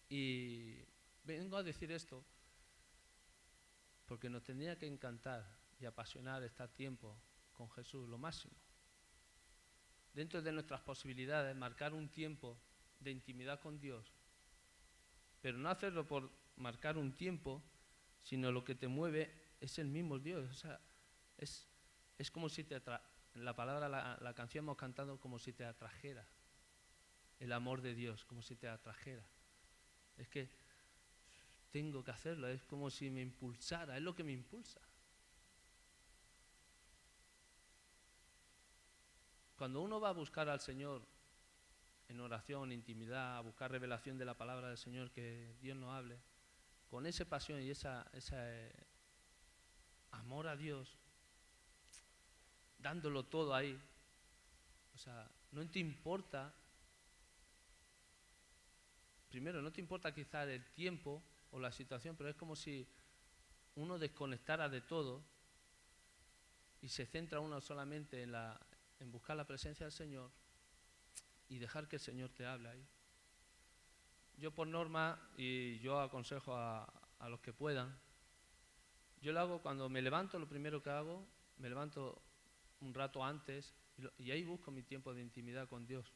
Y vengo a decir esto porque nos tendría que encantar y apasionar estar tiempo con Jesús, lo máximo. Dentro de nuestras posibilidades, marcar un tiempo de intimidad con Dios, pero no hacerlo por marcar un tiempo, sino lo que te mueve es el mismo Dios. O sea, es como si la palabra, la canción hemos cantado como si te atrajera el amor de Dios, como si te atrajera. Es que tengo que hacerlo, es como si me impulsara, es lo que me impulsa. Cuando uno va a buscar al Señor en oración, en intimidad, a buscar revelación de la palabra del Señor, que Dios nos hable, con esa pasión y ese amor a Dios, dándolo todo ahí, o sea, no te importa, primero, no te importa quizás el tiempo o la situación, pero es como si uno desconectara de todo y se centra uno solamente en buscar la presencia del Señor y dejar que el Señor te hable ahí. Yo por norma, y yo aconsejo a los que puedan, yo lo hago cuando me levanto, lo primero que hago, me levanto un rato antes y ahí busco mi tiempo de intimidad con Dios.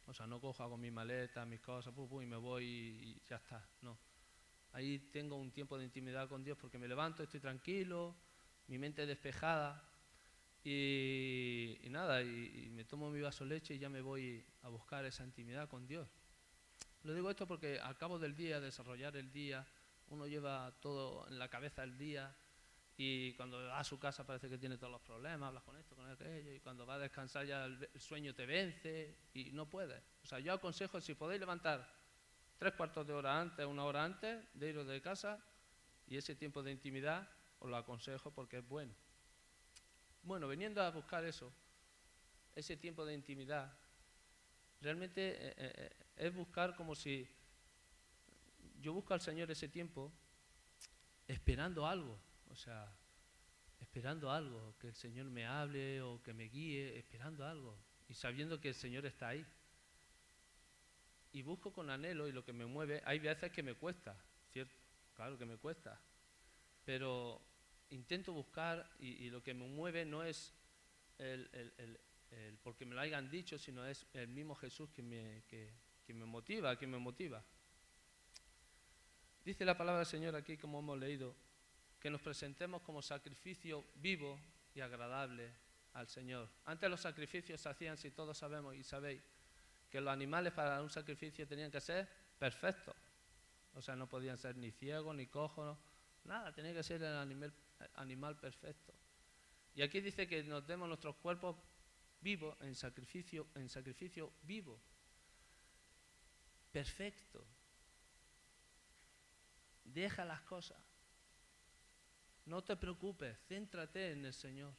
O sea, no cojo, hago mi maleta, mis cosas, y me voy y ya está, no. Ahí tengo un tiempo de intimidad con Dios porque me levanto, estoy tranquilo, mi mente despejada y nada, y me tomo mi vaso de leche y ya me voy a buscar esa intimidad con Dios. Lo digo esto porque al cabo del día, desarrollar el día, uno lleva todo en la cabeza el día y cuando va a su casa parece que tiene todos los problemas, hablas con esto, con aquello, y cuando va a descansar ya el sueño te vence y no puedes. O sea, yo aconsejo, si podéis levantar 3/4 de hora antes, 1 hora antes de iros de casa y ese tiempo de intimidad, os lo aconsejo porque es bueno. Bueno, viniendo a buscar eso, ese tiempo de intimidad, realmente es buscar como si yo busco al Señor ese tiempo esperando algo, o sea, esperando algo, que el Señor me hable o que me guíe, esperando algo y sabiendo que el Señor está ahí. Y busco con anhelo y lo que me mueve, hay veces que me cuesta, ¿cierto? Claro que me cuesta, pero intento buscar y lo que me mueve no es el porque me lo hayan dicho, sino es el mismo Jesús que me motiva. Dice la palabra del Señor aquí, como hemos leído, que nos presentemos como sacrificio vivo y agradable al Señor. Antes los sacrificios se hacían, si todos sabemos y sabéis, que los animales para un sacrificio tenían que ser perfectos. O sea, no podían ser ni ciegos, ni cojos, nada, tenía que ser el animal perfecto. Y aquí dice que nos demos nuestros cuerpos vivos en sacrificio vivo, perfecto. Deja las cosas. No te preocupes, céntrate en el Señor.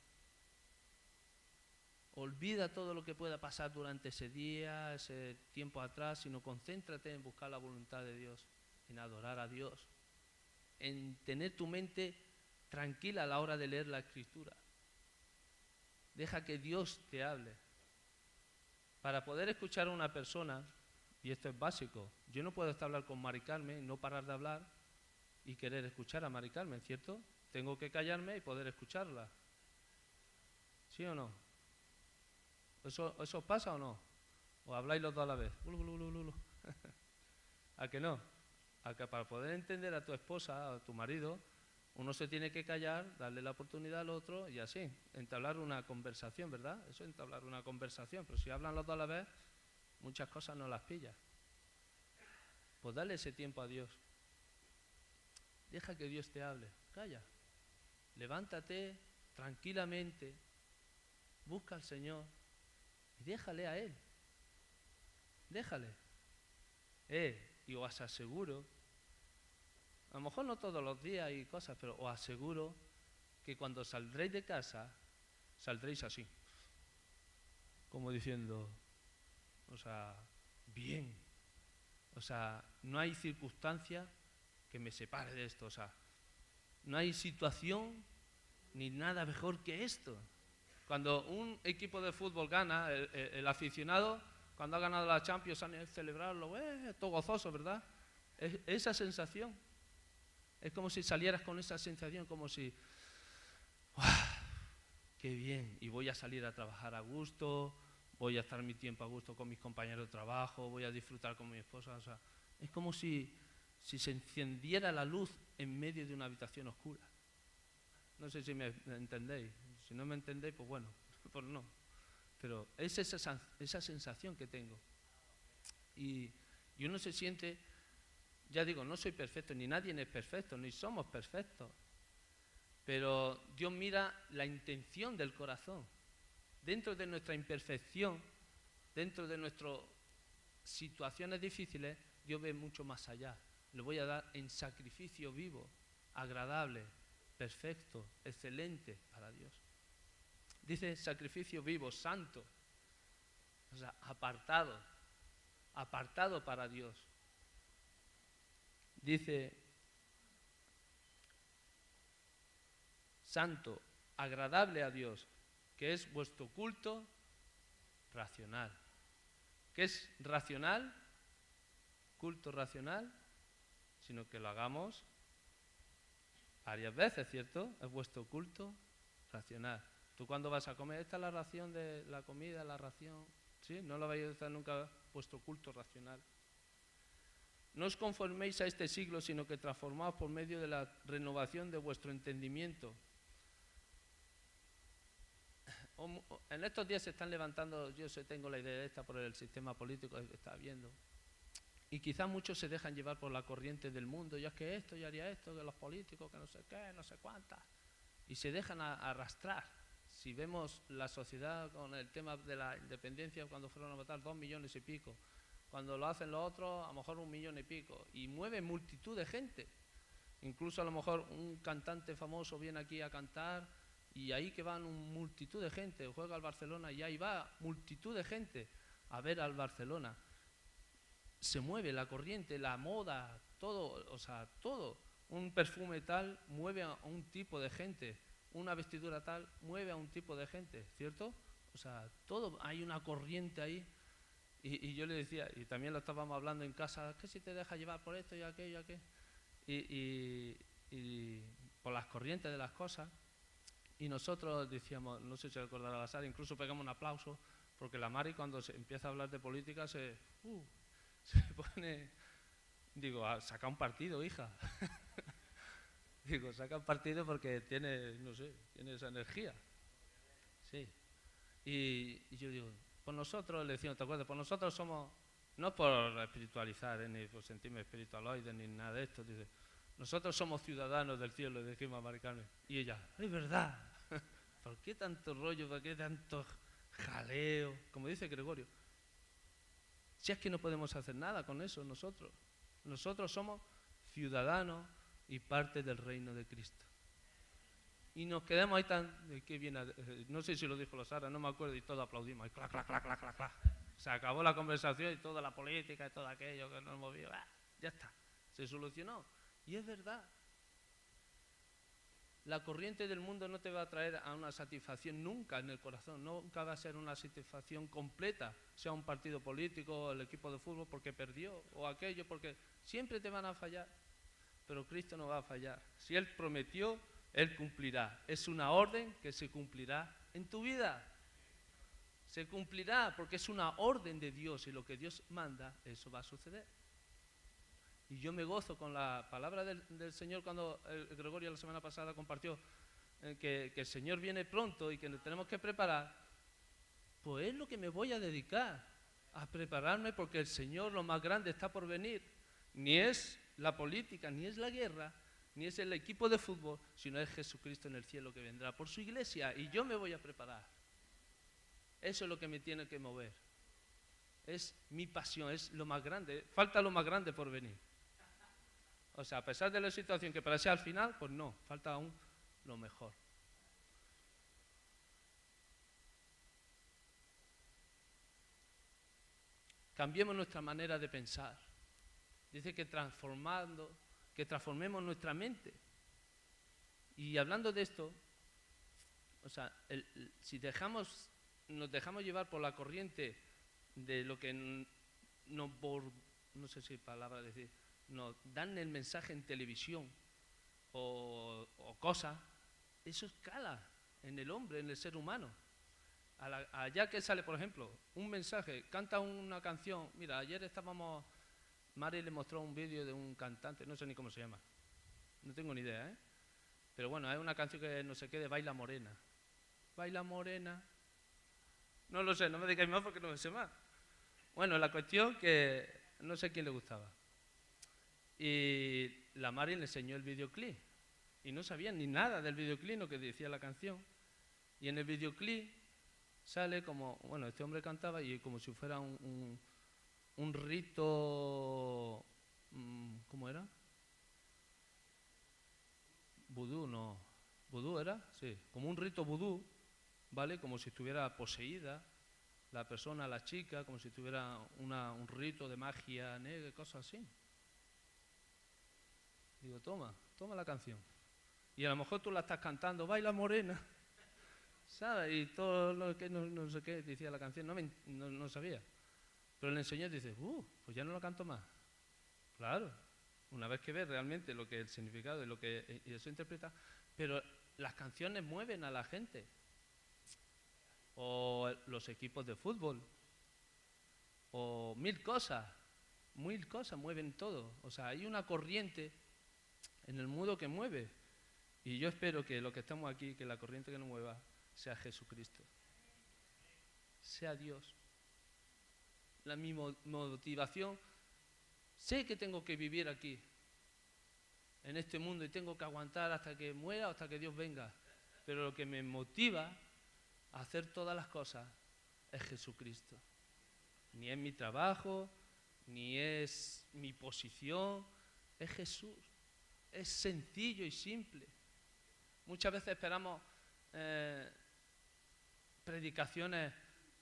Olvida todo lo que pueda pasar durante ese día, ese tiempo atrás, sino concéntrate en buscar la voluntad de Dios, en adorar a Dios, en tener tu mente tranquila a la hora de leer la Escritura. Deja que Dios te hable. Para poder escuchar a una persona, y esto es básico, yo no puedo estar hablando con Mari Carmen, no parar de hablar y querer escuchar a Mari Carmen, ¿cierto? Tengo que callarme y poder escucharla. ¿Sí o no? ¿Eso pasa o no? ¿O habláis los dos a la vez? ¿A que no? A que para poder entender a tu esposa o a tu marido, uno se tiene que callar, darle la oportunidad al otro y así, entablar una conversación, ¿verdad? Eso es entablar una conversación, pero si hablan los dos a la vez, muchas cosas no las pillas. Pues dale ese tiempo a Dios. Deja que Dios te hable, calla. Levántate tranquilamente, busca al Señor y déjale a Él. Déjale. Y os aseguro, a lo mejor no todos los días y cosas, pero os aseguro que cuando saldréis de casa, saldréis así. Como diciendo, o sea, bien. O sea, no hay circunstancia que me separe de esto. O sea, no hay situación ni nada mejor que esto. Cuando un equipo de fútbol gana, el aficionado, cuando ha ganado la Champions, han celebrarlo, todo gozoso, ¿verdad? Esa sensación. Es como si salieras con esa sensación, como si, ¡wow! ¡Qué bien! Y voy a salir a trabajar a gusto, voy a estar mi tiempo a gusto con mis compañeros de trabajo, voy a disfrutar con mi esposa. O sea, es como si se encendiera la luz en medio de una habitación oscura. No sé si me entendéis. Si no me entendéis, pues bueno, pues no. Pero es esa sensación que tengo. Y uno se siente, ya digo, no soy perfecto, ni nadie es perfecto, ni somos perfectos. Pero Dios mira la intención del corazón. Dentro de nuestra imperfección, dentro de nuestras situaciones difíciles, Dios ve mucho más allá. Le voy a dar en sacrificio vivo, agradable, perfecto, excelente para Dios. Dice sacrificio vivo, santo, o sea, apartado para Dios. Dice santo, agradable a Dios, que es vuestro culto racional. ¿Qué es racional? Culto racional, sino que lo hagamos varias veces, ¿cierto? Es vuestro culto racional. Tú cuando vas a comer, esta es la ración de la comida, la ración, ¿sí? No lo vais a hacer nunca vuestro culto racional. No os conforméis a este siglo, sino que transformaos por medio de la renovación de vuestro entendimiento. En estos días se están levantando, yo tengo la idea esta por el sistema político que está habiendo, y quizás muchos se dejan llevar por la corriente del mundo, ya que esto, ya haría esto, que los políticos, que no sé qué, no sé cuántas, y se dejan arrastrar. Si vemos la sociedad con el tema de la independencia, cuando fueron a votar 2 millones y pico, cuando lo hacen los otros, a lo mejor 1 millón y pico, y mueve multitud de gente. Incluso a lo mejor un cantante famoso viene aquí a cantar y ahí que van multitud de gente, juega al Barcelona y ahí va multitud de gente a ver al Barcelona. Se mueve la corriente, la moda, todo, o sea, todo. Un perfume tal mueve a un tipo de gente, una vestidura tal mueve a un tipo de gente, ¿cierto? O sea, todo, hay una corriente ahí. Y yo le decía, y también lo estábamos hablando en casa, que si te deja llevar por esto y aquello y aquello. Y por las corrientes de las cosas. Y nosotros decíamos, no sé si recordará la Sara, incluso pegamos un aplauso, porque la Mari cuando se empieza a hablar de política se pone, digo, saca un partido, hija. Digo, saca un partido porque tiene, no sé, tiene esa energía. Sí. Y yo digo, por nosotros, le decimos, ¿te acuerdas? Por nosotros somos, no por espiritualizar, ni por sentirme espiritualoide, ni nada de esto, dice, nosotros somos ciudadanos del cielo, le dijimos a Mari Carmen. Y ella, es verdad. ¿Por qué tanto rollo? ¿Por qué tanto jaleo? Como dice Gregorio. Si es que no podemos hacer nada con eso nosotros. Nosotros somos ciudadanos y parte del reino de Cristo. Y nos quedamos ahí tan... ¿Qué viene? No sé si lo dijo la Sara, no me acuerdo, y todos aplaudimos. Y clac, clac, clac, clac, clac, clac. Se acabó la conversación y toda la política y todo aquello que nos movía. Ya está, se solucionó. Y es verdad. La corriente del mundo no te va a traer a una satisfacción nunca en el corazón, nunca va a ser una satisfacción completa, sea un partido político o el equipo de fútbol porque perdió o aquello, porque siempre te van a fallar, pero Cristo no va a fallar. Si Él prometió, Él cumplirá. Es una orden que se cumplirá en tu vida. Se cumplirá porque es una orden de Dios y lo que Dios manda, eso va a suceder. Y yo me gozo con la palabra del Señor cuando Gregorio la semana pasada compartió que el Señor viene pronto y que nos tenemos que preparar. Pues es lo que me voy a dedicar, a prepararme porque el Señor lo más grande está por venir. Ni es la política, ni es la guerra, ni es el equipo de fútbol, sino es Jesucristo en el cielo que vendrá por su iglesia y yo me voy a preparar. Eso es lo que me tiene que mover. Es mi pasión, es lo más grande. Falta lo más grande por venir. O sea, a pesar de la situación que parece al final, pues no, falta aún lo mejor. Cambiemos nuestra manera de pensar. Dice que transformemos nuestra mente. Y hablando de esto, o sea, si nos dejamos llevar por la corriente de lo que no sé si palabra decir, nos dan el mensaje en televisión o cosas, eso escala en el hombre, en el ser humano. Allá que sale, por ejemplo, un mensaje, canta una canción. Mira, ayer Mari le mostró un vídeo de un cantante, no sé ni cómo se llama, no tengo ni idea, pero bueno, hay una canción que no sé qué de Baila Morena. Baila Morena. No lo sé, no me digáis más porque no me sé más. Bueno, la cuestión que no sé quién le gustaba. Y la Mari le enseñó el videoclip. Y no sabía ni nada del videoclip, lo que decía la canción. Y en el videoclip sale como, bueno, este hombre cantaba y como si fuera un rito, ¿cómo era? Vudú, no. ¿Vudú era? Sí, como un rito vudú, ¿vale? Como si estuviera poseída la persona, la chica, como si tuviera un rito de magia negra, cosas así. Digo, toma la canción. Y a lo mejor tú la estás cantando, Baila Morena, ¿sabes? Y todo lo que no sé qué decía la canción, no sabía. Pero le enseñó y dice, pues ya no lo canto más. Claro, una vez que ves realmente lo que es el significado y eso interpreta, pero las canciones mueven a la gente. O los equipos de fútbol, o mil cosas mueven todo. O sea, hay una corriente en el mundo que mueve. Y yo espero que lo que estamos aquí, que la corriente que nos mueva, sea Jesucristo. Sea Dios. Mi motivación, sé que tengo que vivir aquí, en este mundo, y tengo que aguantar hasta que muera o hasta que Dios venga. Pero lo que me motiva a hacer todas las cosas es Jesucristo. Ni es mi trabajo, ni es mi posición, es Jesús. Es sencillo y simple. Muchas veces esperamos predicaciones,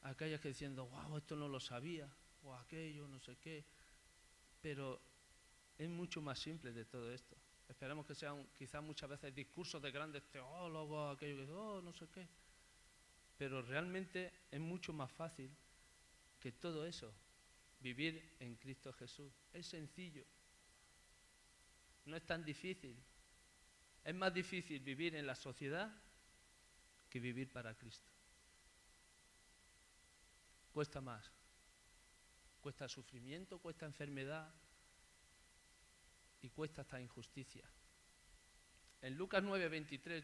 aquellas que diciendo, wow, esto no lo sabía, o aquello, no sé qué, pero es mucho más simple de todo esto. Esperamos que sean quizás muchas veces discursos de grandes teólogos, aquello que, no sé qué, pero realmente es mucho más fácil que todo eso, vivir en Cristo Jesús. Es sencillo, no es tan difícil. Es más difícil vivir en la sociedad que vivir para Cristo. Cuesta más. Cuesta sufrimiento, cuesta enfermedad y cuesta hasta injusticia. En Lucas 9:23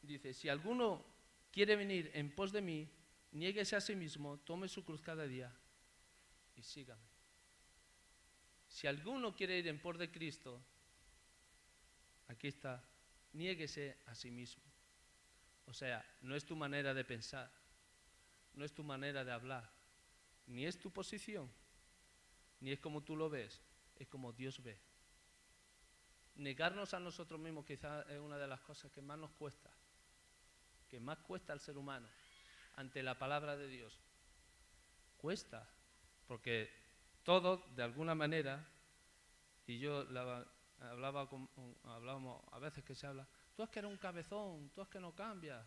dice, si alguno quiere venir en pos de mí, niéguese a sí mismo, tome su cruz cada día y sígame. Si alguno quiere ir en pos de Cristo, aquí está, niéguese a sí mismo. O sea, no es tu manera de pensar, no es tu manera de hablar, ni es tu posición, ni es como tú lo ves, es como Dios ve. Negarnos a nosotros mismos quizás es una de las cosas que más nos cuesta, que más cuesta al ser humano ante la palabra de Dios. Cuesta, porque todos, de alguna manera, y yo hablábamos a veces que se habla, tú es que eres un cabezón, tú es que no cambias.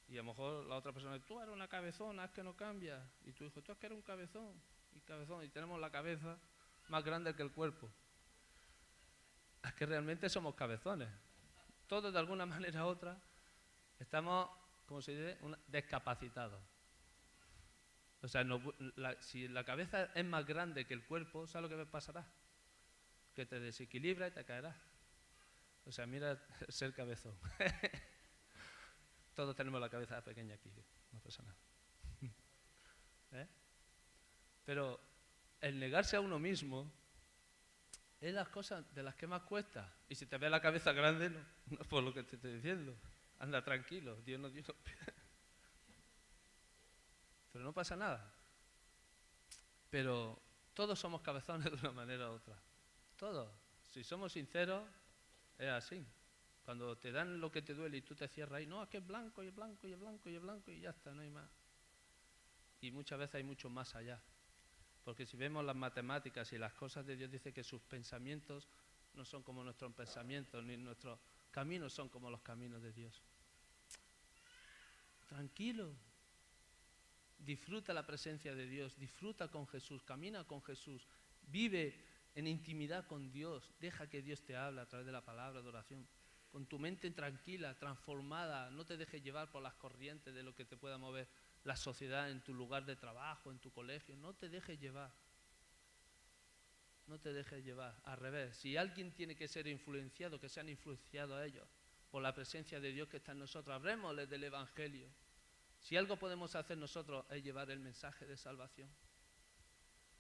Y a lo mejor la otra persona, tú eres una cabezona, es que no cambias. Y tú dices, tú es que eres un cabezón, y tenemos la cabeza más grande que el cuerpo. Es que realmente somos cabezones. Todos de alguna manera u otra estamos, como se dice, discapacitados. O sea, si la cabeza es más grande que el cuerpo, ¿sabes lo que pasará? Que te desequilibra y te caerás. O sea, mira ser cabezón. Todos tenemos la cabeza pequeña aquí, no pasa nada. ¿Eh? Pero el negarse a uno mismo es las cosas de las que más cuesta. Y si te ves la cabeza grande, no es por lo que te estoy diciendo. Anda tranquilo, Dios no. Pero no pasa nada. Pero todos somos cabezones de una manera u otra. Todos. Si somos sinceros, es así. Cuando te dan lo que te duele y tú te cierras ahí, no, es que es blanco y es blanco y es blanco y es blanco y ya está, no hay más. Y muchas veces hay mucho más allá. Porque si vemos las matemáticas y las cosas de Dios, dice que sus pensamientos no son como nuestros pensamientos, ni nuestros caminos son como los caminos de Dios. Tranquilo. Disfruta la presencia de Dios, disfruta con Jesús, camina con Jesús, vive en intimidad con Dios, deja que Dios te hable a través de la palabra de oración. Con tu mente tranquila, transformada, no te dejes llevar por las corrientes de lo que te pueda mover la sociedad en tu lugar de trabajo, en tu colegio, no te dejes llevar. No te dejes llevar, al revés. Si alguien tiene que ser influenciado, que sean influenciados a ellos por la presencia de Dios que está en nosotros, hablemosles del Evangelio. Si algo podemos hacer nosotros es llevar el mensaje de salvación.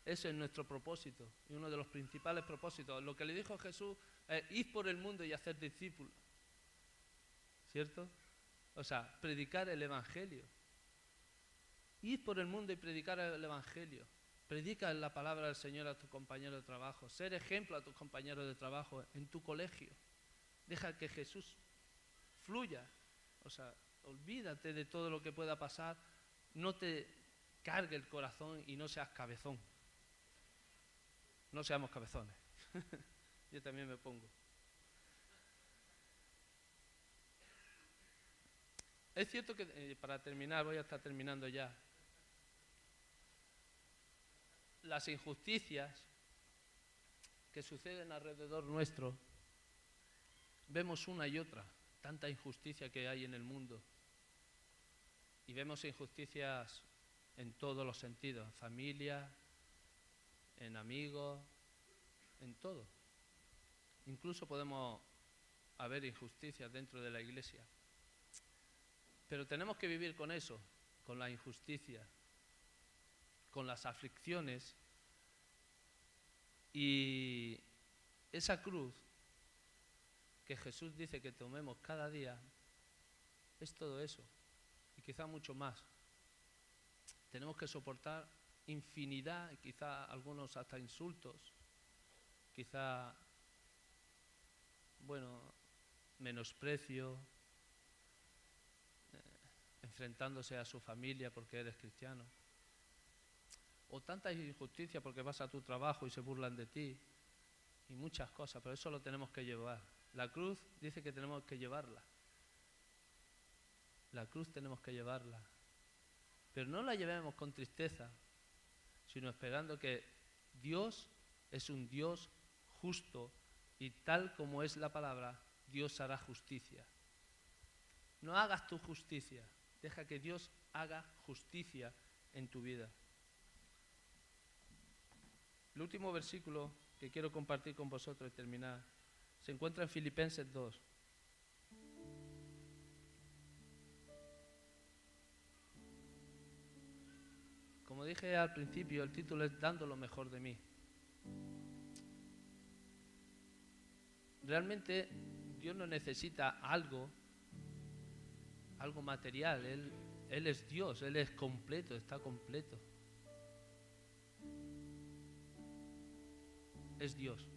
Ese es nuestro propósito y uno de los principales propósitos. Lo que le dijo Jesús es ir por el mundo y hacer discípulos. ¿Cierto? O sea, predicar el Evangelio. Ir por el mundo y predicar el Evangelio. Predica la palabra del Señor a tus compañeros de trabajo. Ser ejemplo a tus compañeros de trabajo en tu colegio. Deja que Jesús fluya. O sea, olvídate de todo lo que pueda pasar. No te cargue el corazón y no seas cabezón. No seamos cabezones. Yo también me pongo. Es cierto que, para terminar, voy a estar terminando ya, las injusticias que suceden alrededor nuestro, vemos una y otra, tanta injusticia que hay en el mundo. Y vemos injusticias en todos los sentidos, en familia, en amigos, en todo. Incluso podemos haber injusticias dentro de la iglesia. Pero tenemos que vivir con eso, con la injusticia, con las aflicciones. Y esa cruz que Jesús dice que tomemos cada día es todo eso, y quizá mucho más. Tenemos que soportar infinidad, y quizá algunos hasta insultos, quizá, bueno, menosprecio, enfrentándose a su familia porque eres cristiano, o tanta injusticia porque vas a tu trabajo y se burlan de ti, y muchas cosas, pero eso lo tenemos que llevar. La cruz dice que tenemos que llevarla. La cruz tenemos que llevarla. Pero no la llevemos con tristeza, sino esperando que Dios es un Dios justo y tal como es la palabra, Dios hará justicia. No hagas tu justicia, deja que Dios haga justicia en tu vida. El último versículo que quiero compartir con vosotros y terminar se encuentra en Filipenses 2. Como dije al principio, el título es Dando lo mejor de mí. Realmente Dios no necesita algo material. Él es Dios, Él es completo, está completo. Es Dios.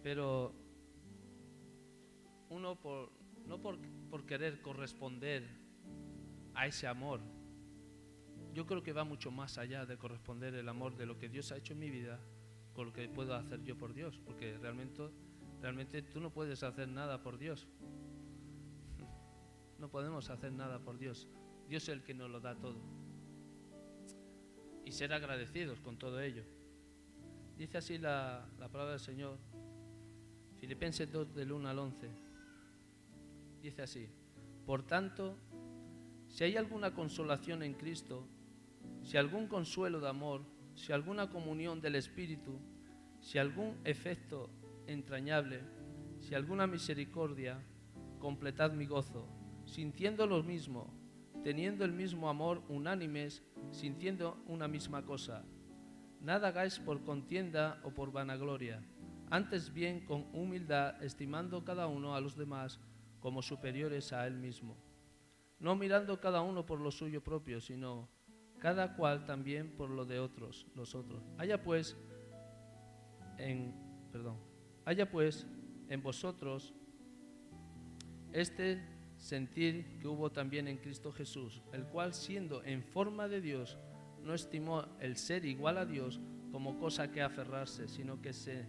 Pero uno no por querer corresponder a ese amor, yo creo que va mucho más allá de corresponder el amor de lo que Dios ha hecho en mi vida con lo que puedo hacer yo por Dios, porque realmente tú no puedes hacer nada por Dios. No podemos hacer nada por Dios. Dios es el que nos lo da todo. Y ser agradecidos con todo ello. Dice así la palabra del Señor, Filipenses 2, del 1 al 11. Dice así: por tanto, si hay alguna consolación en Cristo, si algún consuelo de amor, si alguna comunión del Espíritu, si algún efecto entrañable, si alguna misericordia, completad mi gozo, sintiendo lo mismo, teniendo el mismo amor, unánimes, sintiendo una misma cosa. Nada hagáis por contienda o por vanagloria, antes bien con humildad, estimando cada uno a los demás como superiores a él mismo, no mirando cada uno por lo suyo propio, sino cada cual también por lo de los otros. Haya pues en vosotros este sentir que hubo también en Cristo Jesús, el cual, siendo en forma de Dios, no estimó el ser igual a Dios como cosa que aferrarse, sino que se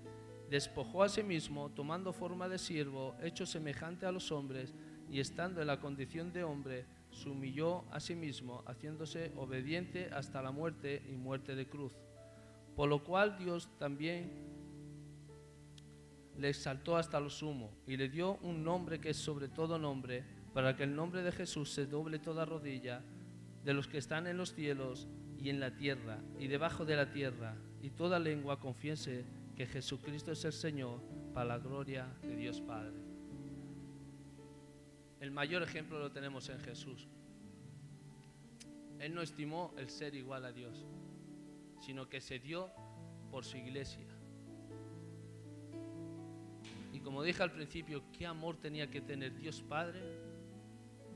despojó a sí mismo, tomando forma de siervo, hecho semejante a los hombres, y estando en la condición de hombre, se humilló a sí mismo, haciéndose obediente hasta la muerte y muerte de cruz. Por lo cual Dios también le exaltó hasta lo sumo, y le dio un nombre que es sobre todo nombre, para que el nombre de Jesús se doble toda rodilla, de los que están en los cielos y en la tierra y debajo de la tierra, y toda lengua confiese que Jesucristo es el Señor, para la gloria de Dios Padre. El mayor ejemplo lo tenemos en Jesús. Él no estimó el ser igual a Dios, sino que se dio por su iglesia. Y como dije al principio, ¿qué amor tenía que tener Dios Padre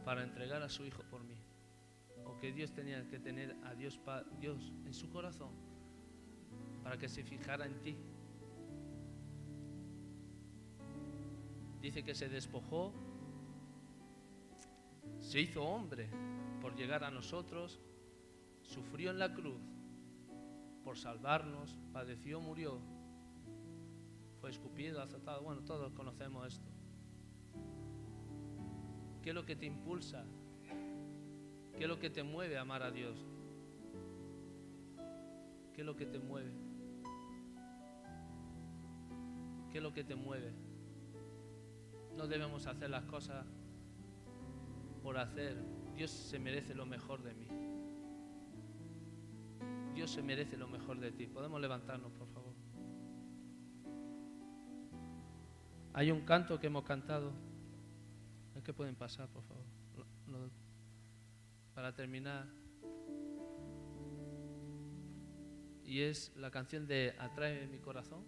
para entregar a su Hijo por mí? O que Dios tenía que tener a Dios en su corazón para que se fijara en ti. Dice que se despojó, se hizo hombre por llegar a nosotros, sufrió en la cruz por salvarnos, padeció, murió, fue escupido, azotado. Bueno, todos conocemos esto. ¿Qué es lo que te impulsa? ¿Qué es lo que te mueve a amar a Dios? ¿Qué es lo que te mueve? ¿Qué es lo que te mueve? No debemos hacer las cosas por hacer. Dios se merece lo mejor de mí. Dios se merece lo mejor de ti. ¿Podemos levantarnos, por favor? Hay un canto que hemos cantado. ¿Es que pueden pasar, por favor? Para terminar. Y es la canción de Atrae mi corazón.